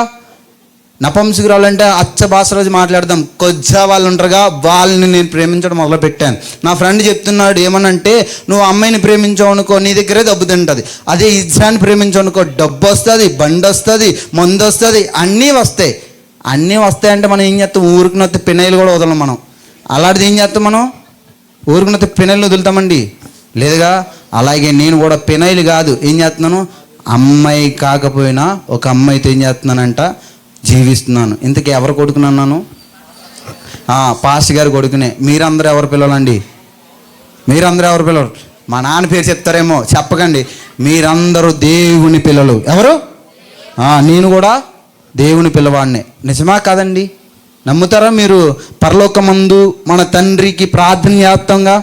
నపంసకురాలు అంటే అచ్చ భాషలో మాట్లాడదాం, కొజ్జా వాళ్ళు ఉంటారుగా, వాళ్ళని నేను ప్రేమించడం మొదలుపెట్టాను. నా ఫ్రెండ్ చెప్తున్నాడు ఏమనంటే, నువ్వు అమ్మాయిని ప్రేమించావు అనుకో నీ దగ్గరే డబ్బు తింటుంది. అదే ఇజ్రాని ప్రేమించావు అనుకో డబ్బు వస్తుంది, బండి వస్తుంది, మందు వస్తుంది, అన్నీ వస్తాయి. అన్నీ వస్తాయంటే మనం ఏం చేస్తాం, ఊరికినొత్తే పిన్నైలు కూడా వదలం. మనం అలాంటిది ఏం చేస్తాం, మనం ఊరికినొత్తే పిన్నైలు వదులుతామండి, లేదుగా. అలాగే నేను కూడా పినైలు కాదు, ఏం చేస్తున్నాను, అమ్మాయి కాకపోయినా ఒక అమ్మాయితో ఏం చేస్తున్నానంట, జీవిస్తున్నాను. ఇంతకీ ఎవరు కొడుకునన్నాను, పాస్టర్ గారు కొడుకునే. మీరందరూ ఎవరు పిల్లలండి, మీరందరూ ఎవరు పిల్లలు? మా నాన్న పేరు చెప్తారేమో, చెప్పకండి. మీరందరూ దేవుని పిల్లలు. ఎవరు? నేను కూడా దేవుని పిల్లవాడినే. నిజమా కాదండి? నమ్ముతారా మీరు? పరలోకమందు మన తండ్రికి ప్రార్థన చేస్తాంగా.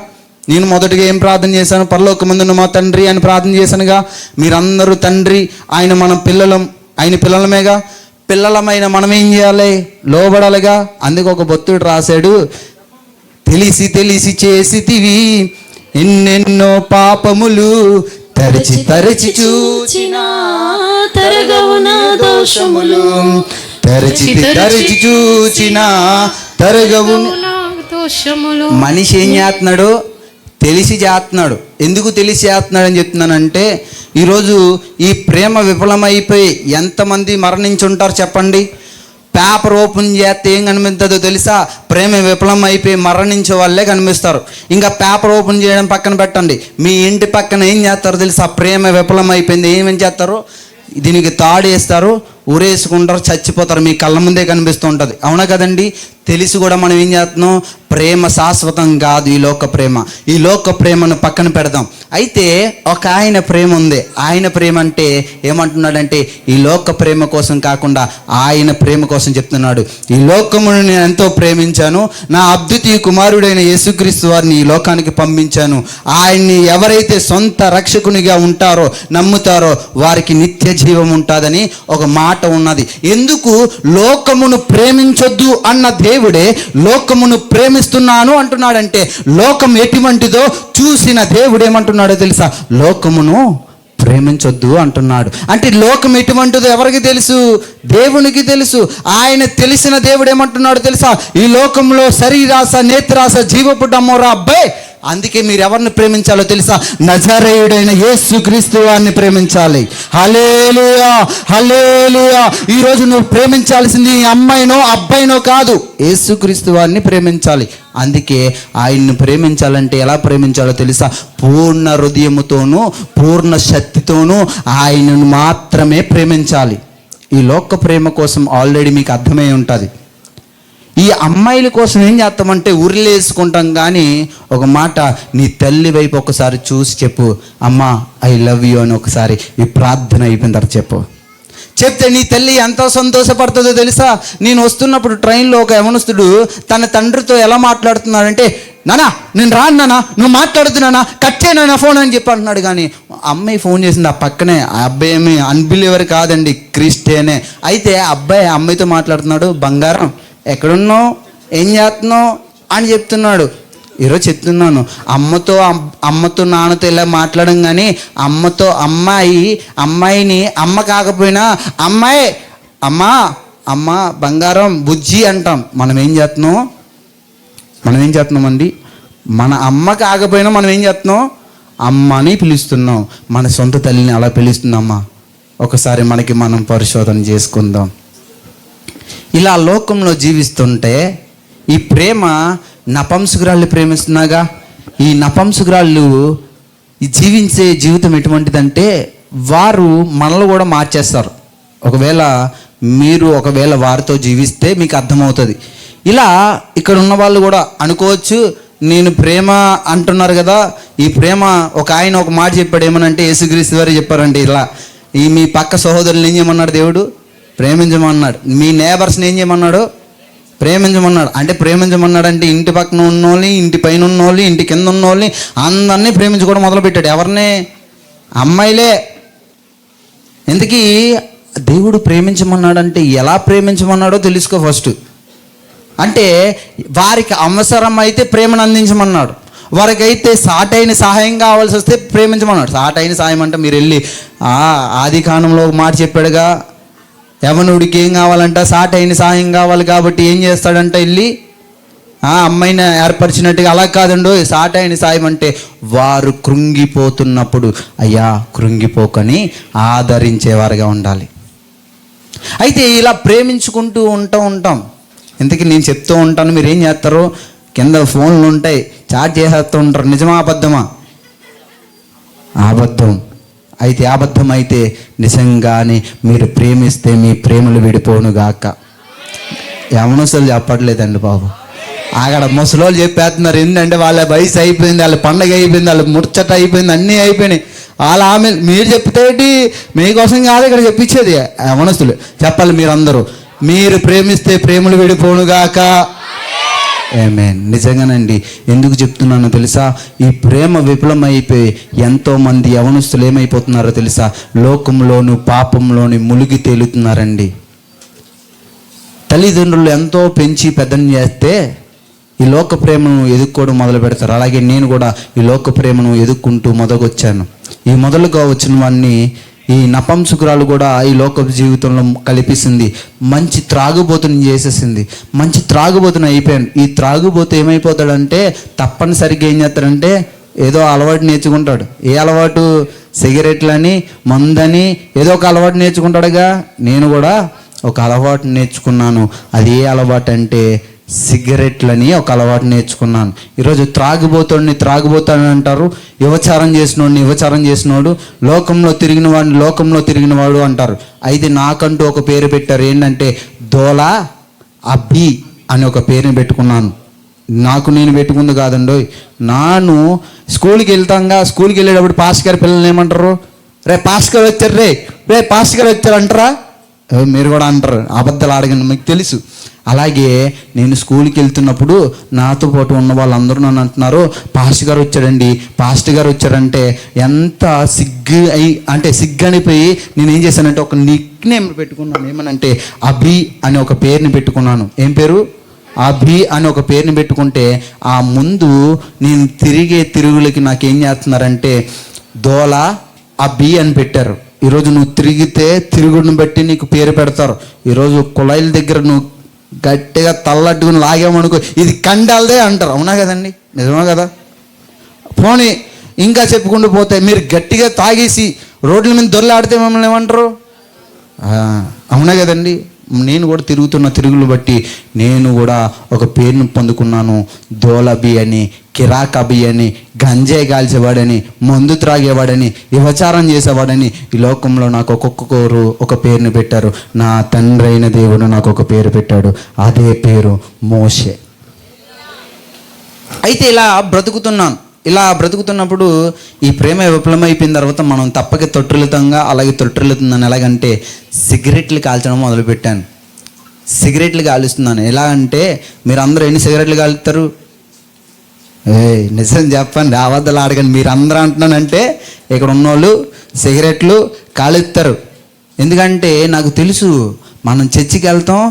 నేను మొదటిగా ఏం ప్రార్థన చేశాను, పరలోకమందున్న మా తండ్రి అని ప్రార్థన చేశానుగా. మీరందరూ తండ్రి, ఆయన మన పిల్లలం, ఆయన పిల్లలమేగా. పిల్లలమైన మనం ఏం చేయాలి, లోబడాలిగా. అందుకు ఒక భక్తుడు రాశాడు, తెలిసి తెలిసి చేసితివి ఎన్నెన్నో పాపములు, తరచి తరచి చూచినా తరగవున దోషములు, తరచి తరచి చూచినా తరగవున దోషములు. మనిషి ఏం చేస్తున్నాడు, తెలిసి చేస్తున్నాడు. ఎందుకు తెలిసి చేస్తున్నాడు అని చెప్తున్నానంటే, ఈరోజు ఈ ప్రేమ విఫలమైపోయి ఎంతమంది మరణించి ఉంటారు చెప్పండి. పేపర్ ఓపెన్ చేస్తే ఏం కనిపిస్తుందో తెలుసా, ప్రేమ విఫలం అయిపోయి మరణించే వాళ్ళే కనిపిస్తారు. ఇంకా పేపర్ ఓపెన్ చేయడం పక్కన పెట్టండి, మీ ఇంటి పక్కన ఏం చేస్తారో తెలుసా, ప్రేమ విఫలం అయిపోయింది, ఏమేం చేస్తారు, దీనికి తాడు వేస్తారు, ఊరేసుకుంటారు, చచ్చిపోతారు, మీ కళ్ళ ముందే కనిపిస్తూ ఉంటుంది. అవునా కదండి? తెలిసి కూడా మనం ఏం చేస్తున్నాం, ప్రేమ శాశ్వతం కాదు. ఈ లోక ప్రేమ, ఈ లోక ప్రేమను పక్కన పెడదాం. అయితే ఒక ఆయన ప్రేమ ఉంది. ఆయన ప్రేమ అంటే ఏమంటున్నాడంటే, ఈ లోక ప్రేమ కోసం కాకుండా ఆయన ప్రేమ కోసం చెప్తున్నాడు. ఈ లోకమును నేను ఎంతో ప్రేమించాను, నా అద్వితీయ కుమారుడైన యేసుక్రీస్తు వారిని ఈ లోకానికి పంపించాను. ఆయన్ని ఎవరైతే సొంత రక్షకునిగా ఉంటారో, నమ్ముతారో, వారికి నిత్య జీవం ఉంటుందని ఒక మాట ఉన్నది. ఎందుకు లోకమును ప్రేమించొద్దు అన్న దేవుడే లోకమును ప్రేమిస్తున్నాను అంటున్నాడంటే, లోకం ఎటువంటిదో చూసిన దేవుడు ఏమంటున్నాడో తెలుసా, లోకమును ప్రేమించొద్దు అంటున్నాడు. అంటే లోకం ఎటువంటిదో ఎవరికి తెలుసు, దేవునికి తెలుసు. ఆయన తెలిసిన దేవుడు ఏమంటున్నాడు తెలుసా, ఈ లోకంలో శరీరాస, నేత్రాస, జీవపు డమ్మోరా అబ్బాయి. అందుకే మీరు ఎవరిని ప్రేమించాలో తెలుసా, నజరేయుడైన యేసుక్రీస్తు వారిని ప్రేమించాలి. హల్లెలూయా, హల్లెలూయా. ఈరోజు నువ్వు ప్రేమించాల్సింది అమ్మాయినో అబ్బాయినో కాదు, యేసుక్రీస్తు వారిని ప్రేమించాలి. అందుకే ఆయన్ని ప్రేమించాలంటే ఎలా ప్రేమించాలో తెలుసా, పూర్ణ హృదయముతోనూ పూర్ణ శక్తితోనూ ఆయనను మాత్రమే ప్రేమించాలి. ఈ లోక ప్రేమ కోసం ఆల్రెడీ మీకు అర్థమై ఉంటుంది. ఈ అమ్మాయిల కోసం ఏం చేస్తామంటే ఉరిలేసుకుంటాం. కానీ ఒక మాట, నీ తల్లి వైపు ఒకసారి చూసి చెప్పు, అమ్మా ఐ లవ్ యూ అని ఒకసారి ఈ ప్రార్థన అయిపోయిన తర్వాత చెప్పు. చెప్తే నీ తల్లి ఎంతో సంతోషపడుతుందో తెలుసా. నేను వస్తున్నప్పుడు ట్రైన్లో ఒక యవనస్తుడు తన తండ్రితో ఎలా మాట్లాడుతున్నాడంటే, నానా నేను రాను నానా, నువ్వు మాట్లాడుతున్నానా, కట్ చేయనా ఫోన్ అని చెప్పి అంటున్నాడు. కానీ అమ్మాయి ఫోన్ చేసింది ఆ పక్కనే. ఆ అబ్బాయి ఏమి అన్బిలీవర్ కాదండి, క్రిస్టియనే. అయితే అబ్బాయి అమ్మాయితో మాట్లాడుతున్నాడు, బంగారం ఎక్కడున్నావు, ఏం చేస్తున్నావు అని చెప్తున్నాడు. ఈరోజు చెప్తున్నాను, అమ్మతో నాన్నతో ఇలా మాట్లాడడం. కానీ అమ్మాయిని అమ్మ కాకపోయినా అమ్మాయి, అమ్మ బంగారం, బుజ్జి అంటాం. మనం ఏం చేస్తున్నామండి, మన అమ్మ కాకపోయినా మనం ఏం చేస్తున్నాం, అమ్మని పిలుస్తున్నాం. మన సొంత తల్లిని అలా పిలుస్తున్నామా? ఒకసారి మనకి మనం పరిశోధన చేసుకుందాం. ఇలా లోకంలో జీవిస్తుంటే ఈ ప్రేమ నపంసకురాళ్ళు ప్రేమిస్తున్నాగా. ఈ నపంసకురాళ్ళు జీవించే జీవితం ఎటువంటిదంటే, వారు మనల్ని కూడా మార్చేస్తారు. ఒకవేళ వారితో జీవిస్తే మీకు అర్థమవుతుంది. ఇలా ఇక్కడ ఉన్న వాళ్ళు కూడా అనుకోవచ్చు, నేను ప్రేమ అంటున్నారు కదా, ఈ ప్రేమ ఒక ఆయన ఒక మాట చెప్పాడు. ఏమనంటే యేసుక్రీస్తు వారు చెప్పారంటే, ఇలా ఈ మీ పక్క సహోదరులు ఏం చేయమన్నాడు, దేవుడు ప్రేమించమన్నాడు. మీ నేబర్స్ని ఏం చేయమన్నాడు, ప్రేమించమన్నాడు. అంటే ప్రేమించమన్నాడు అంటే ఇంటి పక్కన ఉన్నోళ్ళని, ఇంటి పైన ఉన్నోళ్ళని, ఇంటి కింద ఉన్నోళ్ళని అందరినీ ప్రేమించుకోవడం మొదలుపెట్టాడు. ఎవరిని? అమ్మాయిలే. ఎందుకీ దేవుడు ప్రేమించమన్నాడంటే ఎలా ప్రేమించమన్నాడో తెలుసుకో ఫస్ట్. అంటే వారికి అవసరం అయితే ప్రేమను అందించమన్నాడు, వారికైతే సాటైన సహాయం కావాల్సి వస్తే ప్రేమించమన్నాడు. సాటైన సహాయం అంటే మీరు వెళ్ళి ఆది కాండంలో ఒక మాట చెప్పాడుగా, యవనుడికి ఏం కావాలంట, సాటైన సహాయం కావాలి కాబట్టి ఏం చేస్తాడంట, వెళ్ళి అమ్మాయిని ఏర్పరిచినట్టుగా. అలా కాదండో, సాటైన సాయం అంటే వారు కృంగిపోతున్నప్పుడు అయ్యా కృంగిపోకని ఆదరించేవారుగా ఉండాలి. అయితే ఇలా ప్రేమించుకుంటూ ఉంటాం. ఇంతకీ నేను చెప్తూ ఉంటాను, మీరు ఏం చేస్తారు, కింద ఫోన్లు ఉంటాయి, చాట్ చేసేస్తూ ఉంటారు. నిజమా అబద్ధమా? అబద్ధం. అయితే అబద్ధం అయితే నిజంగానే మీరు ప్రేమిస్తే మీ ప్రేమలు విడిపోనుగాక. యవనస్తులు చెప్పట్లేదండి బాబు, అక్కడ ముసలోళ్ళు చెప్పేస్తున్నారు. ఏంటంటే వాళ్ళ వయసు అయిపోయింది, వాళ్ళ పండగ అయిపోయింది, వాళ్ళ ముచ్చట అయిపోయింది, అన్నీ అయిపోయినాయి. వాళ్ళ ఆమె మీరు చెప్తేటి మీకోసం కాదు ఇక్కడ చెప్పించేది. యవనస్తులు చెప్పాలి మీరందరూ, మీరు ప్రేమిస్తే ప్రేమలు విడిపోనుగాక. ఆమేన్. నిజంగానండి. ఎందుకు చెప్తున్నానో తెలుసా, ఈ ప్రేమ విఫలమైపోయి ఎంతోమంది యవనస్తులు ఏమైపోతున్నారో తెలుసా, లోకంలోను పాపంలోని మునిగి తేలుతున్నారండి. తల్లిదండ్రులు ఎంతో పెంచి పెద్దని చేస్తే ఈ లోక ప్రేమను ఎదుక్కోవడం మొదలు పెడతారు. అలాగే నేను కూడా ఈ లోక ప్రేమను ఎదుక్కుంటూ మొదలుకొచ్చాను. ఈ మొదలుగా వచ్చిన వాడిని ఈ నపంసకురాలు కూడా ఈ లోక జీవితంలో కల్పిస్తుంది. మంచి త్రాగుబోతుని చేసేసింది, మంచి త్రాగుబోతుని అయిపోయాను. ఈ త్రాగుబోతు ఏమైపోతాడంటే తప్పనిసరిగా ఏం చేస్తాడంటే ఏదో అలవాటు నేర్చుకుంటాడు. ఏ అలవాటు? సిగరెట్లని, మందని, ఏదో ఒక అలవాటు నేర్చుకుంటాడుగా. నేను కూడా ఒక అలవాటు నేర్చుకున్నాను. అది ఏ అలవాటు అంటే సిగరెట్లని ఒక అలవాటు నేర్చుకున్నాను. ఈరోజు త్రాగుబోతాడని అంటారు, వ్యభిచారం చేసినోడు, లోకంలో తిరిగిన వాడు అంటారు. అయితే నాకంటూ ఒక పేరు పెట్టారు. ఏంటంటే దోలా అబ్బి అని ఒక పేరుని పెట్టుకున్నాను. నాకు నేను పెట్టుకుంది కాదండో. నాను స్కూల్కి వెళ్ళేటప్పుడు పాస్టర్ గారి పిల్లల్ని ఏమంటారు, రే పాస్టర్ గారు వచ్చారు, రే పాస్టర్ గారు వచ్చారు అంటారా? మీరు కూడా అంటారు, అబద్ధాలు ఆడగండి, మీకు తెలుసు. అలాగే నేను స్కూల్కి వెళ్తున్నప్పుడు నాతో పాటు ఉన్న వాళ్ళందరూ నన్ను అంటున్నారు, పాస్టర్ గారు వచ్చారంటే ఎంత సిగ్గు అనిపోయి నేను ఏం చేశానంటే ఒక నిక్ నేమ్ పెట్టుకున్నాను. ఏమనంటే అభి అని ఒక పేరుని పెట్టుకున్నాను. ఏం పేరు? అభి అని ఒక పేరుని పెట్టుకుంటే ఆ ముందు నేను తిరిగే తిరుగులకి నాకేం చేస్తున్నారంటే దోలా అభి అని పెట్టారు. ఈరోజు నువ్వు తిరిగితే తిరుగుడిని బట్టి నీకు పేరు పెడతారు. ఈరోజు కుళాయిల దగ్గర నువ్వు గట్టిగా తల్లట్టుకుని లాగామనుకో, ఇది కండాలదే అంటారు. అవునా కదండి? నిజమా కదా? పోనీ ఇంకా చెప్పుకుంటూ పోతే మీరు గట్టిగా తాగేసి రోడ్ల మీద దొర్లాడితే మమ్మల్ని ఏమంటారు? అవునా కదండి? నేను కూడా తిరుగుతున్న తిరుగులు బట్టి నేను కూడా ఒక పేరును పొందుకున్నాను. దోలబి అని, కిరాకబి అని, గంజాయి కాల్చేవాడని, మందు త్రాగేవాడని, వ్యభిచారం చేసేవాడని ఈ లోకంలో నాకు ఒక్కొక్కరు ఒక పేరుని పెట్టారు. నా తండ్రి అయిన దేవుడు నాకు ఒక పేరు పెట్టాడు. అదే పేరు మోషే. అయితే ఇలా బ్రతుకుతున్నప్పుడు ఈ ప్రేమ విఫలమైపోయిన తర్వాత మనం తప్పక తొట్టిల్లుతుందని ఎలాగంటే సిగరెట్లు కాల్చడం మొదలుపెట్టాను. సిగరెట్లు కాలుస్తున్నాను. ఎలా అంటే మీరు అందరూ ఎన్ని సిగరెట్లు కాలుస్తారు? నిజం చెప్పండి, అబద్ధాలు ఆడకండి. మీరు అందరూ అంటున్నానంటే ఇక్కడ ఉన్నోళ్ళు సిగరెట్లు కాలుస్తారు. ఎందుకంటే నాకు తెలుసు, మనం చర్చికి వెళ్తాం,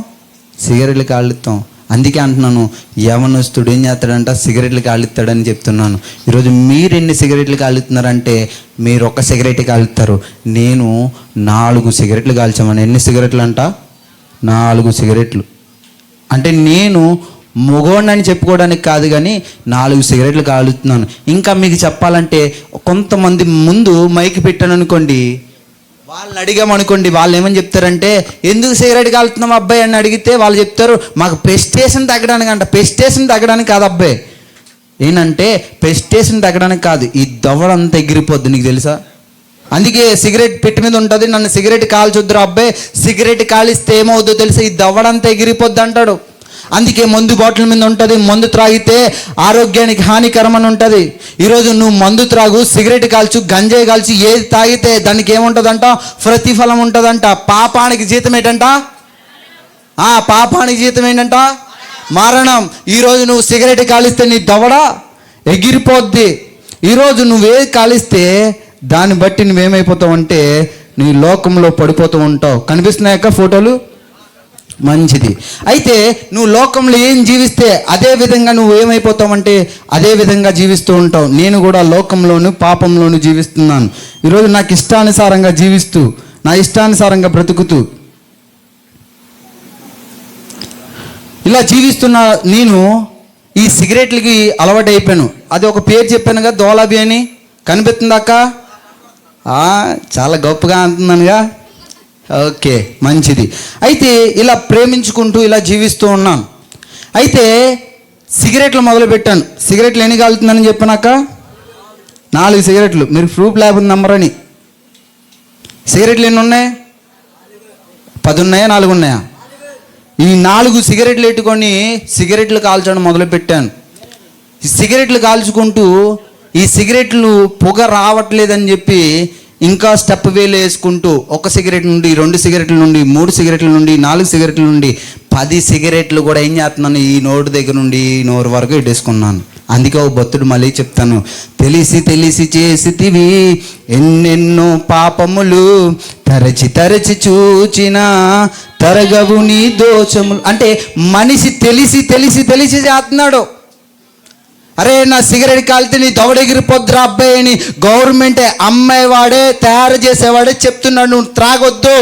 సిగరెట్లు కాలుస్తాం. అందుకే అంటున్నాను, యవనస్తుడు ఏం చేస్తాడంట, సిగరెట్లు కాలుస్తాడని చెప్తున్నాను. ఈరోజు మీరు ఎన్ని సిగరెట్లు కాలుతున్నారంటే మీరు ఒక సిగరెట్ కాలుస్తారు, నేను 4 సిగరెట్లు కాల్చామని. ఎన్ని సిగరెట్లు అంట? 4 సిగరెట్లు. అంటే నేను మొగోడిని చెప్పుకోవడానికి కాదు, కానీ 4 సిగరెట్లు కాలుతున్నాను. ఇంకా మీకు చెప్పాలంటే కొంతమంది ముందు మైకి పెట్టాను అనుకోండి, వాళ్ళని అడిగామనుకోండి, వాళ్ళు ఏమని చెప్తారంటే ఎందుకు సిగరెట్ కాలుతున్నాం అబ్బాయి అని అడిగితే వాళ్ళు చెప్తారు మాకు పెస్టేషన్ తగ్గడానికి అంట. పెస్టేషన్ తగ్గడానికి కాదు అబ్బాయి, ఏంటంటే పెస్టేషన్ తగ్గడానికి కాదు, ఈ దవడంతా ఎగిరిపోద్ది. నీకు తెలుసా? అందుకే సిగరెట్ పెట్టి మీద ఉంటుంది, నన్ను సిగరెట్ కాల్చొద్దురు అబ్బాయి, సిగరెట్ కాలిస్తే ఏమవుద్దో తెలుసా, ఈ దవడంతా ఎగిరిపోద్ది అంటాడు. అందుకే మందు బాటిల్ మీద ఉంటుంది, మందు త్రాగితే ఆరోగ్యానికి హానికరం అని ఉంటుంది. ఈరోజు నువ్వు మందు త్రాగు, సిగరెట్ కాల్చు, గంజాయి కాల్చు, ఏది తాగితే దానికి ఏముంటుందంట? ప్రతిఫలం ఉంటుందంట. పాపానికి జీతం ఏంటంట? పాపానికి జీతం ఏంటంట? మరణం. ఈరోజు నువ్వు సిగరెట్ కాలిస్తే నీ దవడ ఎగిరిపోద్ది. ఈరోజు నువ్వేది కాలిస్తే దాన్ని బట్టి నువ్వేమైపోతావు అంటే నీ లోకంలో పడిపోతూ ఉంటావు. కనిపిస్తున్నాయక్క ఫోటోలు? మంచిది. అయితే నువ్వు లోకంలో ఏం జీవిస్తే అదే విధంగా నువ్వు ఏమైపోతావంటే అదే విధంగా జీవిస్తూ ఉంటావు. నేను కూడా లోకంలోను పాపంలోను జీవిస్తున్నాను. ఈరోజు నాకు ఇష్టానుసారంగా జీవిస్తూ, నా ఇష్టానుసారంగా బ్రతుకుతూ ఇలా జీవిస్తున్న నేను ఈ సిగరెట్లకి అలవాటు అయిపోయాను. అది ఒక పేరు చెప్పాను కదా, దోలాబి అని. కనిపిస్తుందాక? చాలా గొప్పగా అంటున్నానుగా. ఓకే, మంచిది. అయితే ఇలా ప్రేమించుకుంటూ ఇలా జీవిస్తూ ఉన్నాను. అయితే సిగరెట్లు మొదలుపెట్టాను. సిగరెట్లు ఎన్ని కాలుతుందని చెప్పినాక 4 సిగరెట్లు. మీరు ప్రూఫ్ లేకపోతే నమ్మరని. సిగరెట్లు ఎన్ని ఉన్నాయి? 10 ఉన్నాయా 4 ఉన్నాయా? ఈ 4 సిగరెట్లు పెట్టుకొని సిగరెట్లు కాల్చడం మొదలుపెట్టాను. ఈ సిగరెట్లు కాల్చుకుంటూ ఈ సిగరెట్లు పొగ రావట్లేదని చెప్పి ఇంకా స్టెప్ వేలు వేసుకుంటూ 1 సిగరెట్ నుండి 2 సిగరెట్ల నుండి 3 సిగరెట్ల నుండి 4 సిగరెట్ల నుండి 10 సిగరెట్లు కూడా ఏం చేస్తున్నాను, ఈ నోటు దగ్గర నుండి ఈ నోరు వరకు ఇట్టేసుకున్నాను. అందుకే ఒక భక్తుడు మళ్ళీ చెప్తాను, తెలిసి తెలిసి చేసితివి ఎన్నెన్నో పాపములు, తరచి తరచి చూచిన తరగవు నీ దోషములు. అంటే మనిషి తెలిసి తెలిసి తెలిసి చేస్తున్నాడు. అరే నా సిగరెట్ కాలితే నీ దవడెగిరిపోద్దురా అబ్బాయి అని గవర్నమెంటే అమ్మాయివాడే తయారు చేసేవాడే చెప్తున్నాడు, నువ్వు త్రాగొద్దు.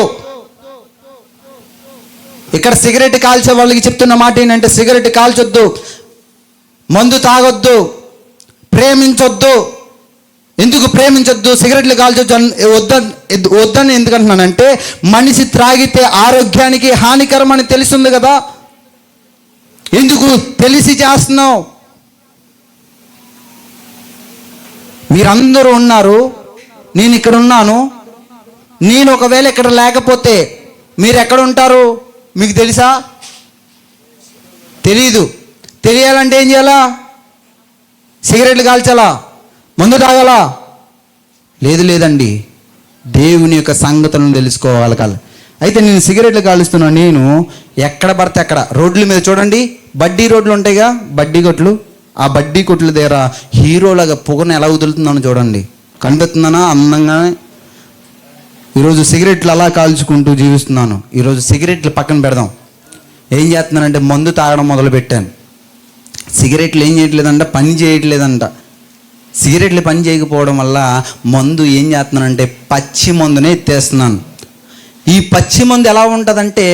ఇక్కడ సిగరెట్ కాల్చే వాళ్ళకి చెప్తున్న మాట ఏంటంటే సిగరెట్ కాల్చొద్దు, మందు తాగొద్దు, ప్రేమించొద్దు. ఎందుకు ప్రేమించొద్దు, సిగరెట్లు కాల్చొద్దు వద్దని ఎందుకంటున్నానంటే మనిషి త్రాగితే ఆరోగ్యానికి హానికరం అని తెలుస్తుంది కదా. ఎందుకు తెలిసి చేస్తున్నావు? మీరందరూ ఉన్నారు, నేను ఇక్కడ ఉన్నాను. నేను ఒకవేళ ఇక్కడ లేకపోతే మీరు ఎక్కడ ఉంటారు మీకు తెలుసా? తెలీదు. తెలియాలంటే ఏం చేయాలా? సిగరెట్లు కాల్చాలా? మందు తాగాలా? లేదండి, దేవుని యొక్క సంగతులను తెలుసుకోగలగాలి. అయితే నేను సిగరెట్లు కాలుస్తున్నాను. నేను ఎక్కడ పడితే అక్కడ రోడ్ల మీద చూడండి, బడ్డీ రోడ్లు ఉంటాయిగా, బడ్డీ కొట్లు. ఆ బడ్డీ కొట్ల దగ్గర హీరోలాగా పొగను ఎలా వదులుతున్నాను చూడండి. కనిపిస్తుందనా అందంగానే? ఈరోజు సిగరెట్లు అలా కాల్చుకుంటూ జీవిస్తున్నాను. ఈరోజు సిగరెట్లు పక్కన పెడదాం. ఏం చేస్తున్నానంటే మందు తాగడం మొదలుపెట్టాను. సిగరెట్లు ఏం చేయట్లేదంట, పని చేయట్లేదంట. సిగరెట్లు పని చేయకపోవడం వల్ల మందు ఏం చేస్తున్నానంటే పచ్చి మందునే ఎత్తేస్తున్నాను. ఈ పచ్చి మందు ఎలా ఉంటుందంటే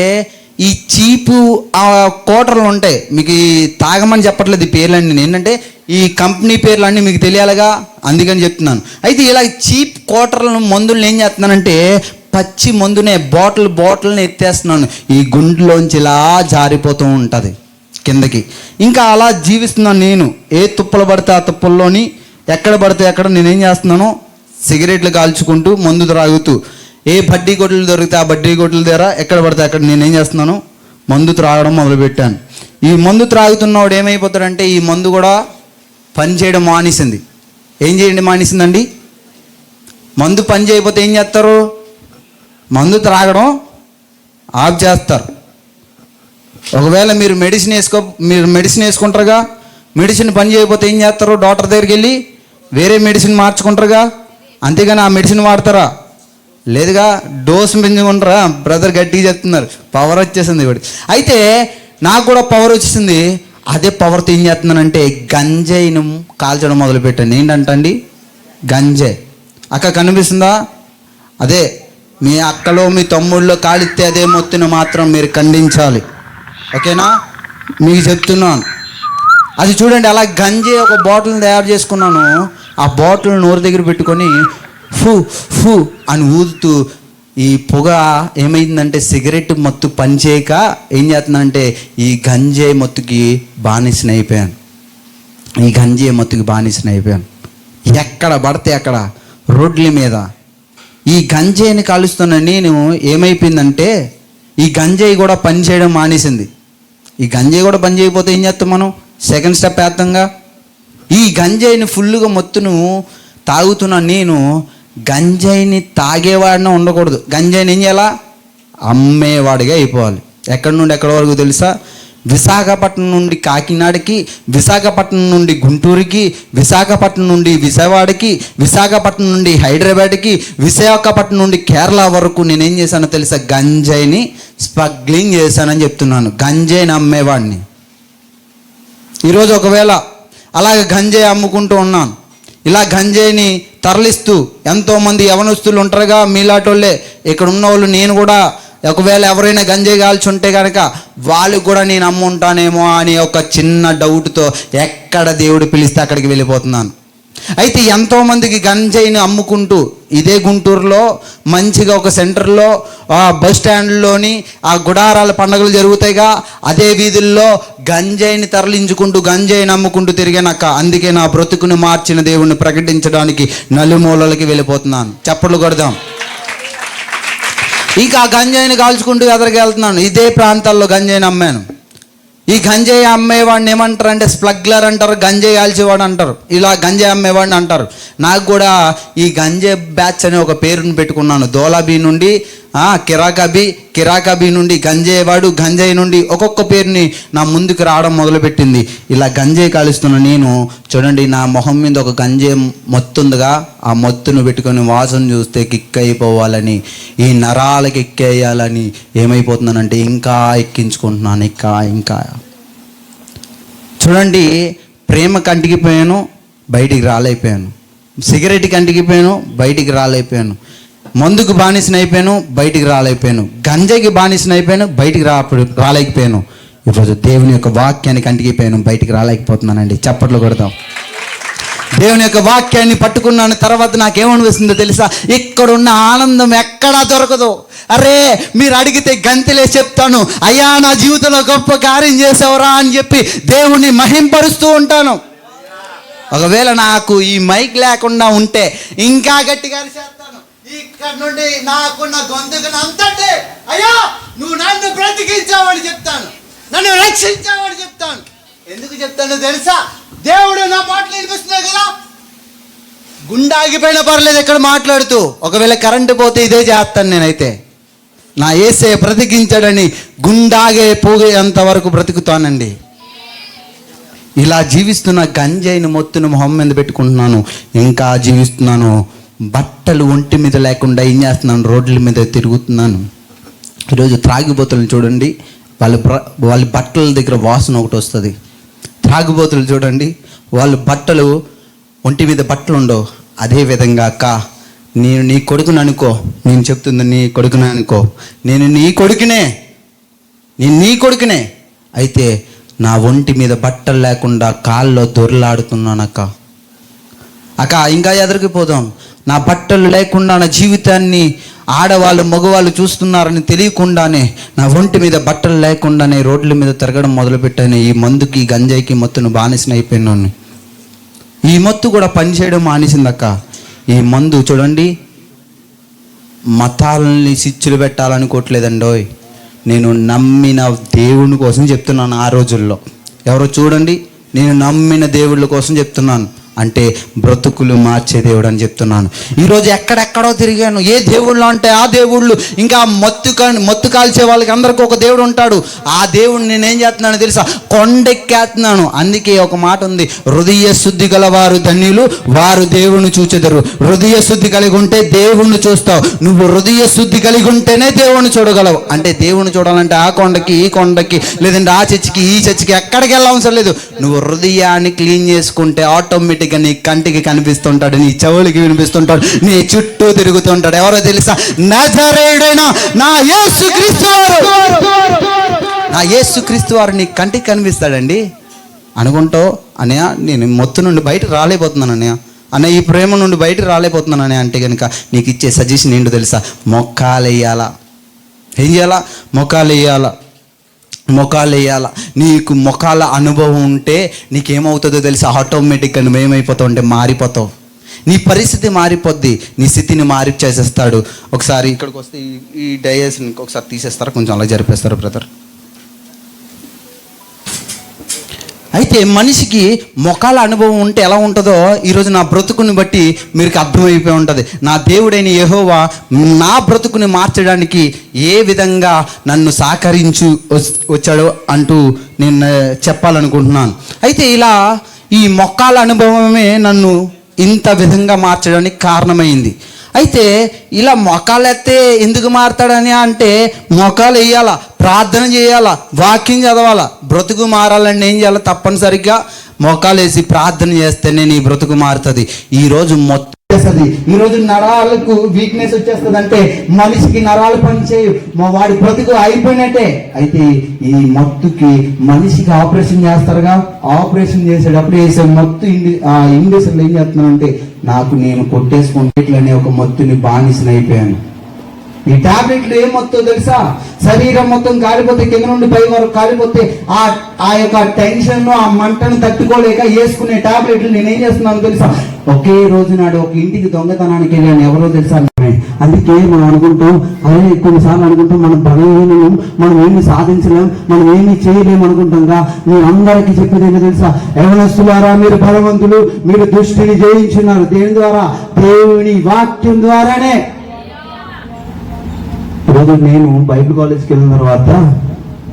ఈ చీపు కోటర్లు ఉంటాయి, మీకు ఈ తాగమని చెప్పట్లేదు ఈ పేర్లన్నీ, ఏంటంటే ఈ కంపెనీ పేర్లన్నీ మీకు తెలియాలిగా, అందుకని చెప్తున్నాను. అయితే ఇలా చీప్ కోటర్లను మందులను ఏం చేస్తున్నానంటే పచ్చి మందునే బాటిల్ని ఎత్తేస్తున్నాను. ఈ గుండెలోంచి ఇలా జారిపోతూ ఉంటుంది కిందకి. ఇంకా అలా జీవిస్తున్నాను నేను. ఏ తుప్పలు పడితే ఆ తుప్పల్లోని, ఎక్కడ పడితే అక్కడ నేనేం చేస్తున్నాను, సిగరెట్లు కాల్చుకుంటూ మందు త్రాగుతూ, ఏ బడ్డీ కొట్లు దొరికితే ఆ బడ్డీ కొట్ల దగ్గర ఎక్కడ పడితే అక్కడ నేనేం చేస్తున్నాను, మందు త్రాగడం మొదలుపెట్టాను. ఈ మందు త్రాగుతున్నవాడు ఏమైపోతాడంటే ఈ మందు కూడా పని చేయడం మానేసింది. ఏం చేయండి మానేసిందండి? మందు పని చేయకపోతే ఏం చేస్తారు? మందు త్రాగడం ఆఫ్ చేస్తారు. ఒకవేళ మీరు మెడిసిన్ వేసుకుంటారుగా, మెడిసిన్ పని చేయకపోతే ఏం చేస్తారు? డాక్టర్ దగ్గరికి వెళ్ళి వేరే మెడిసిన్ మార్చుకుంటారుగా, అంతేగాని ఆ మెడిసిన్ వాడతారా? లేదుగా, డోస్ పెంచుకుంటారా? బ్రదర్ గట్టిగా చెప్తున్నారు, పవర్ వచ్చేసింది ఇప్పుడు. అయితే నాకు కూడా పవర్ వచ్చేసింది. అదే పవర్తో ఏం చేస్తున్నానంటే గంజాయిని కాల్చడం మొదలుపెట్టాను. ఏంటంటండి గంజాయి. అక్క కనిపిస్తుందా? అదే మీ అక్కలో మీ తమ్ముళ్ళలో కాలిస్తే అదే మొత్తును మాత్రం మీరు ఖండించాలి, ఓకేనా? మీకు చెప్తున్నాను. అది చూడండి, అలా గంజాయి ఒక బాటిల్ని తయారు చేసుకున్నాను. ఆ బాటిల్ నోరు దగ్గర పెట్టుకొని ఫూ ఫూ అని ఊదుతూ ఈ పొగ ఏమైందంటే సిగరెట్ మత్తు పనిచేయక ఏం చేస్తుందంటే ఈ గంజాయి మత్తుకి బానిసనైపోయాను. ఎక్కడ పడితే అక్కడ రోడ్ల మీద ఈ గంజాయిని కాలుస్తున్న నేను ఏమైపోయిందంటే ఈ గంజాయి కూడా పని చేయడం మానేసింది. ఈ గంజాయి కూడా పని చేయకపోతే ఏం చేస్తాం మనం? సెకండ్ స్టెప్ వేస్తాంగా. ఈ గంజాయిని ఫుల్గా మొత్తును తాగుతున్న నేను గంజాయిని తాగేవాడిన ఉండకూడదు. గంజాయిని ఏం చేయాలా? అమ్మేవాడిగా అయిపోవాలి. ఎక్కడి నుండి ఎక్కడి వరకు తెలుసా? విశాఖపట్నం నుండి కాకినాడకి, విశాఖపట్నం నుండి గుంటూరుకి, విశాఖపట్నం నుండి విజయవాడకి, విశాఖపట్నం నుండి హైదరాబాద్కి, విశాఖపట్నం నుండి కేరళ వరకు నేనేం చేశానో తెలుసా? గంజాయిని స్మగ్లింగ్ చేశానని చెప్తున్నాను. గంజాయిని అమ్మేవాడిని. ఈరోజు ఒకవేళ అలాగే గంజాయి అమ్ముకుంటూ ఉన్నాను. ఇలా గంజాయిని తరలిస్తూ ఎంతోమంది యవనస్తులు ఉంటారుగా, మీలాటోళ్ళే ఇక్కడ ఉన్న వాళ్ళు. నేను కూడా ఒకవేళ ఎవరైనా గంజాయి కాల్చి ఉంటే కనుక వాళ్ళకి కూడా నేను అమ్ముంటానేమో అని ఒక చిన్న డౌట్తో ఎక్కడ దేవుడు పిలిస్తే అక్కడికి వెళ్ళిపోతున్నాను. అయితే ఎంతోమందికి గంజాయిని అమ్ముకుంటూ ఇదే గుంటూరులో మంచిగా ఒక సెంటర్లో బస్ స్టాండ్లోని ఆ గుడారాల పండుగలు జరుగుతాయిగా, అదే వీధుల్లో గంజాయిని తరలించుకుంటూ గంజాయిని అమ్ముకుంటూ తిరిగానక్క. అందుకే నా బ్రతుకుని మార్చిన దేవుణ్ణి ప్రకటించడానికి నలుమూలలకి వెళ్ళిపోతున్నాను. చప్పట్లు కొడదాం. ఇంకా ఆ గంజాయిని కాల్చుకుంటూ ఎదరికి వెళ్తున్నాను. ఇదే ప్రాంతాల్లో గంజాయిని అమ్మాను. ఈ గంజాయి అమ్మేవాడిని ఏమంటారు అంటే స్మగ్లర్ అంటారు, గంజాయి కాల్చేవాడు అంటారు, ఇలా గంజాయి అమ్మేవాడిని అంటారు. నాకు కూడా ఈ గంజాయి బ్యాచ్ అనే ఒక పేరుని పెట్టుకున్నాను. దోలాబీ నుండి కిరాకాబీ నుండి గంజాయివాడు, గంజాయి నుండి ఒక్కొక్క పేరుని నా ముందుకు రావడం మొదలుపెట్టింది. ఇలా గంజాయి కాలుస్తున్న నేను చూడండి, నా మొహం మీద ఒక గంజాయి మొత్తు ఉందిగా, ఆ మొత్తును పెట్టుకొని వాసన చూస్తే కిక్ అయిపోవాలని, ఈ నరాలకి ఎక్కేయాలని ఏమైపోతున్నానంటే ఇంకా ఎక్కించుకుంటున్నాను. ఇంకా చూడండి, ప్రేమకి అంటికిపోయాను, బయటికి రాలేకపోయాను. సిగరెట్కి అంటికిపోయాను, బయటికి రాలేకపోయాను. మందుకు బానిసన అయిపోయాను, బయటికి రాలేకపోయాను. గంజాయికి బానిసన అయిపోయాను, బయటికి రాలేకపోయాను. ఈరోజు దేవుని యొక్క వాక్యానికి అంటికిపోయాను, బయటికి రాలేకపోతున్నానండి. చప్పట్లు కొడతాం. దేవుని యొక్క వాక్యాన్ని పట్టుకున్నాను. తర్వాత నాకేమనిపిస్తుందో తెలుసా? ఇక్కడున్న ఆనందం ఎక్కడా దొరకదు. అరే, మీరు అడిగితే గంతలే చెప్తాను, అయ్యా నా జీవితంలో గొప్ప కార్యం చేసావురా అని చెప్పి దేవుణ్ణి మహింపరుస్తూ ఉంటాను. ఒకవేళ నాకు ఈ మైక్ లేకుండా ఉంటే ఇంకా గట్టిగా చేస్తాను. ఇక్కడ నుండి నాకున్న గొంతుకుని అంతటే, అయ్యా నువ్వు నన్ను బ్రతికించావని చెప్తాను, నన్ను రక్షించావని చెప్తాను. ఎందుకు చెప్తానో తెలుసా? దేవుడు నా మాటలు వినిపిస్తున్నాయి కదా. గుండె ఆగిపోయినా పర్లేదు ఇక్కడ మాట్లాడుతూ. ఒకవేళ కరెంటు పోతే ఇదే చేస్తాను నేనైతే. నా యేసయ్య బ్రతికించాడని గుండాగే పోగేంత వరకు బ్రతుకుతానండి. ఇలా జీవిస్తున్న గంజాయిని మొత్తును మొహం మీద పెట్టుకుంటున్నాను, ఇంకా జీవిస్తున్నాను. బట్టలు ఒంటి మీద లేకుండా ఏం చేస్తున్నాను? రోడ్ల మీద తిరుగుతున్నాను. ఈరోజు త్రాగిబోతులను చూడండి, వాళ్ళ బట్టల దగ్గర వాసన ఒకటి వస్తుంది. త్రాగిబోతులు చూడండి, వాళ్ళ బట్టలు ఒంటి మీద బట్టలు ఉండవు. అదేవిధంగా అక్క, నేను నీ కొడుకుని అనుకో, నేను చెప్తుంది నీ కొడుకుని అనుకో, నేను నీ కొడుకునే అయితే నా ఒంటి మీద బట్టలు లేకుండా కాల్లో దొరలాడుతున్నాను అక్క. ఇంకా ఎదరికిపోదాం. నా బట్టలు లేకుండా నా జీవితాన్ని ఆడవాళ్ళు మగవాళ్ళు చూస్తున్నారని తెలియకుండానే నా ఒంటి మీద బట్టలు లేకుండానే రోడ్ల మీద తిరగడం మొదలుపెట్టాను. ఈ మందుకి గంజాయికి మొత్తును బానిసన అయిపోయినాను. ఈ మత్తు కూడా పనిచేయడం మానేసిందక్క. ఈ మందు చూడండి, మతాలని చిచ్చులు పెట్టాలనుకోవట్లేదండోయ్. నేను నమ్మిన దేవుని కోసం చెప్తున్నాను. ఆ రోజుల్లో ఎవరో చూడండి, నేను నమ్మిన దేవుళ్ళ కోసం చెప్తున్నాను. అంటే బ్రతుకులు మార్చే దేవుడు అని చెప్తున్నాను. ఈరోజు ఎక్కడెక్కడో తిరిగాను. ఏ దేవుళ్ళు అంటే ఆ దేవుళ్ళు. ఇంకా మత్తు కాల్చే వాళ్ళకి అందరికీ ఒక దేవుడు ఉంటాడు. ఆ దేవుడిని నేనేం చేస్తున్నాను తెలుసా? కొండెక్కేస్తున్నాను. అందుకే ఒక మాట ఉంది, హృదయ శుద్ధి గల వారు ధన్యులు, వారు దేవుని చూచెదరు. హృదయ శుద్ధి కలిగి ఉంటే దేవుణ్ణి చూస్తావు. నువ్వు హృదయ శుద్ధి కలిగి ఉంటేనే దేవుని చూడగలవు. అంటే దేవుని చూడాలంటే ఆ కొండకి ఈ కొండకి, లేదంటే ఆ చర్చికి ఈ చర్చికి ఎక్కడికి వెళ్ళవసరం లేదు. నువ్వు హృదయాన్ని క్లీన్ చేసుకుంటే ఆటోమేటిక్గా నీ కంటికి కనిపిస్తుంటాడు, నీ చెవులకి వినిపిస్తుంటాడు, నీ చుట్టూ తిరుగుతుంటాడు. ఎవరో తెలుసా? నజరేయుడైన నా యేసుక్రీస్తు వారు నీ కంటికి కనిపిస్తాడండి. అనుకుంటావు అన్నయ్య, నేను మొత్తం నుండి బయట రాలేకపోతున్నాను అన్నయ్య, ఈ ప్రేమ నుండి బయట రాలేకపోతున్నాను అన్నయ్య అంటే కనుక నీకు ఇచ్చే సజెషన్ ఏంటో తెలుసా? మొక్కాలు వేయాలా. ఏం చేయాలా? మొఖాలు వేయాల. నీకు మొఖాల అనుభవం ఉంటే నీకేమవుతుందో తెలుసా? ఆటోమేటిక్గా నువ్వేమైపోతావు అంటే మారిపోతావు. నీ పరిస్థితి మారిపోద్ది, నీ స్థితిని చేసేస్తాడు. ఒకసారి ఇక్కడికి వస్తే ఈ డయాస్ని ఒకసారి తీసేస్తారు, కొంచెం అలా జరిపేస్తారు బ్రదర్. అయితే మనిషికి మొఖాల అనుభవం ఉంటే ఎలా ఉంటుందో ఈరోజు నా బ్రతుకుని బట్టి మీకు అర్థమైపోయి ఉంటుంది. నా దేవుడైన యెహోవా నా బ్రతుకుని మార్చడానికి ఏ విధంగా నన్ను సహకరించు వచ్చాడో అంటూ నేను చెప్పాలనుకుంటున్నాను. అయితే ఇలా ఈ మొఖాల అనుభవమే నన్ను ఇంత విధంగా మార్చడానికి కారణమైంది. అయితే ఇలా మొఖాలు ఎత్తే ఎందుకు మారతాడని అంటే, మొఖాలు వేయాలా, ప్రార్థన చేయాలా, వాక్యం చదవాలా. బ్రతుకు మారాలని ఏం చేయాలి? తప్పనిసరిగా మొఖాలు వేసి ప్రార్థన చేస్తేనే నీ బ్రతుకు మారుతుంది. ఈరోజు మొత్తం ఈరోజు నరాలకు వీక్నెస్ వచ్చేస్తుంది అంటే మనిషికి నరాలు పనిచేయు, వాడి బ్రతుకు అయిపోయినట్టే. అయితే ఈ మత్తుకి మనిషికి ఆపరేషన్ చేస్తారుగా, ఆపరేషన్ చేసేటప్పుడు వేసే మత్తు ఇంగ్లీష్లో ఏం చేస్తున్నానంటే, నేను కొట్టేసుకుంటే ఒక మత్తుని బానిసనైపోయాను. ఈ టాబ్లెట్లు ఏం మొత్తం తెలుసా? శరీరం మొత్తం కాలిపోతే, కింద నుండి పై వరకు కాలిపోతే ఆ యొక్క టెన్షన్, ఆ మంటను తట్టుకోలేక వేసుకునే టాబ్లెట్లు నేనేం చేస్తున్నాను తెలుసా? ఒకే రోజు నాడు ఒక ఇంటికి దొంగతనానికి వెళ్ళాను. ఎవరో తెలుసా? అందుకే మనం అనుకుంటాం, అదే కొన్నిసార్లు అనుకుంటాం మనం బలహీనము, మనం ఏమి సాధించలేం, మనం ఏమి చేయలేము అనుకుంటాంగా. నేను అందరికీ చెప్పేది ఏంటో తెలుసా? యవనస్తులారా, మీరు బలవంతులు, మీరు దుష్టిని జయించున్నారు. దేని ద్వారా? దేవుని వాక్యం ద్వారానే. ఈరోజు నేను బైబిల్ కాలేజ్కి వెళ్ళిన తర్వాత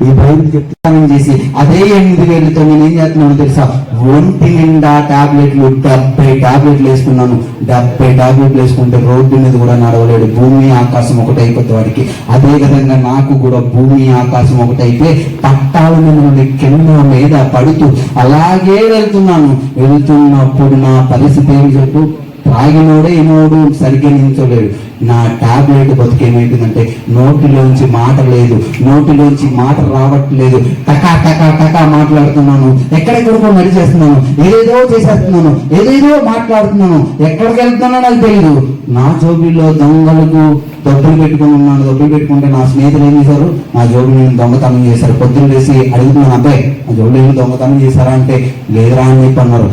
ఈ బైబిల్ చెప్తానని చేసి అదే 8 వేలతో నేను ఏం చేస్తున్నాను తెలుసా? ఒంటి నిండా టాబ్లెట్లు, 70 టాబ్లెట్లు వేసుకున్నాను. 70 టాబ్లెట్లు వేసుకుంటే రోడ్డు మీద కూడా నడవలేడు. భూమి ఆకాశం ఒకటి అయిపోతుంది వాడికి. అదే విధంగా నాకు కూడా భూమి ఆకాశం ఒకటి అయిపోయి పట్టాల మీద నుండి కింద మీద పడుతూ అలాగే వెళ్తున్నప్పుడు నా పరిస్థితి ఏమి చెప్పు? తాగినోడే ఇనోడు సరిగ్గా నించోలేడు. నా టాబ్లెట్ బతుకేమైతుందంటే, నోటిలోంచి మాట లేదు, నోటిలోంచి మాట రావట్లేదు. టకా టకా టకా మాట్లాడుతున్నాను, ఎక్కడెక్కడికో నడిచేస్తున్నాను, ఏదేదో చేసేస్తున్నాను, ఏదేదో మాట్లాడుతున్నాను, ఎక్కడికి వెళ్తున్నానో నాకు తెలియదు. నా జోబీలో దొంగలకు డబ్బులు పెట్టుకుని ఉన్నాను. డబ్బులు పెట్టుకుంటే నా స్నేహితులు ఏం చేశారు? నా జోబులు నేను దొంగతనం చేశారు. పొద్దున్న వేసి అడుగుతున్నాను, అబ్బాయి నా జోబులు ఏమి దొంగతనం చేశారా అంటే, లేదురా అని చెప్పి అన్నారు.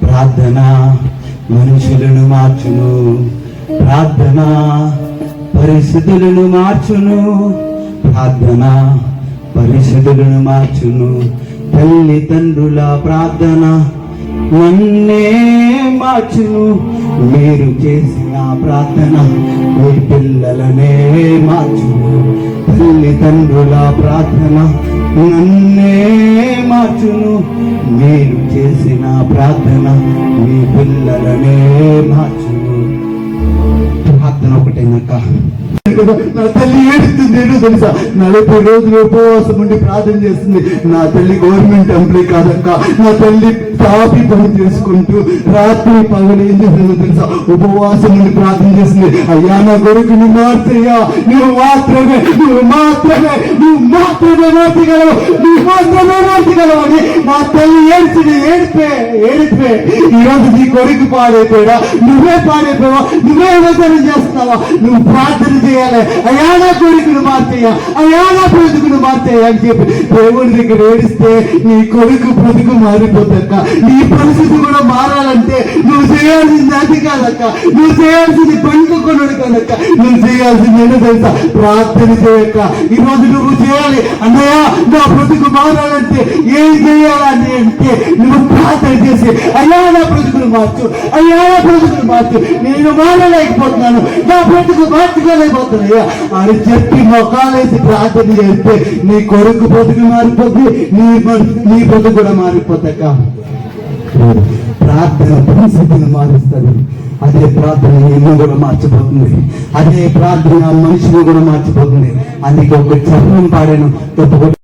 ప్రార్థన మనుషులను మార్చును, ప్రార్థన పరిస్థితులను మార్చును, ప్రార్థన పరిస్థితులను మార్చును. తల్లిదండ్రుల ప్రార్థన నన్నే మార్చును, మీరు చేసిన ప్రార్థన మీ పిల్లలనే మార్చును. తల్లిదండ్రుల ప్రార్థన నన్నే మార్చును, మీరు చేసిన ప్రార్థన మీ పిల్లలనే మార్చును. ప్రార్థన ఒకటేనక్క. నా తల్లి ఏడుస్తుంది, ఏంటో తెలుసా? 40 రోజులు ఉపవాసం ఉండి ప్రార్థన చేస్తుంది. నా తల్లి గవర్నమెంట్ ఎంప్లాయీ కాదక్క. నా తల్లి టాపి పని చేసుకుంటూ రాత్రి పగలు ఏం చేస్తుందో తెలుసా? ఉపవాసం ఉండి ప్రార్థన చేస్తుంది. అయ్యా నా కొడుకుని మార్చయ్యా, నువ్వు మాత్రమే మార్చగలవు, నువ్వు మాత్రమే మార్చగలవు అని నా తల్లి ఏడ్చింది. ఏడిపే ఈరోజు నీ కొడుకు పాడైపోయాడా? నువ్వే పాడైపోయావా? నువ్వే విమర్శనం చేస్తున్నావా? నువ్వు ప్రార్థన చేయాలి. అయ్యా నా కొడుకును మార్చయ్యా, అయ్యా నా బ్రతుకును మార్చయ్యా అని చెప్పి దేవుడి దగ్గర ఏడిస్తే నీ కొడుకు బ్రతుకు మారిపోతాక. నీ పరిస్థితి కూడా మారాలంటే నువ్వు చేయాల్సింది అది కాదక్క, నువ్వు చేయాల్సింది పండుగ కొనుడు కాదక్క. నువ్వు చేయాల్సింది ఏంటో తెలుసా? ప్రార్థన చేయక్క. ఈరోజు నువ్వు చేయాలి. అన్నయ్య నా బ్రతుకు మారాలంటే ఏం చేయాలని అంటే నువ్వు ప్రార్థన చేసి, అయ్యా నా బ్రతుకును మార్చు, అయ్యా నా బ్రతుకును మార్చు, నేను మారలేకపోతున్నాను, నా బ్రతుకు మార్చుకోలేకపోతున్నాయ్యా అని చెప్పి మొఖాలేసి ప్రార్థన చేస్తే నీ కొడుకు బ్రతుకు మారిపోద్ది, నీ బ్రతుకు కూడా మారిపోతాక. ప్రార్థన పరిస్థితిని మారుస్తుంది. అదే ప్రార్థన నిన్ను కూడా మార్చిపోతుంది. అదే ప్రార్థన మనిషిని కూడా మార్చిపోతుంది. అందుకే ఒక చరణం పాడాను.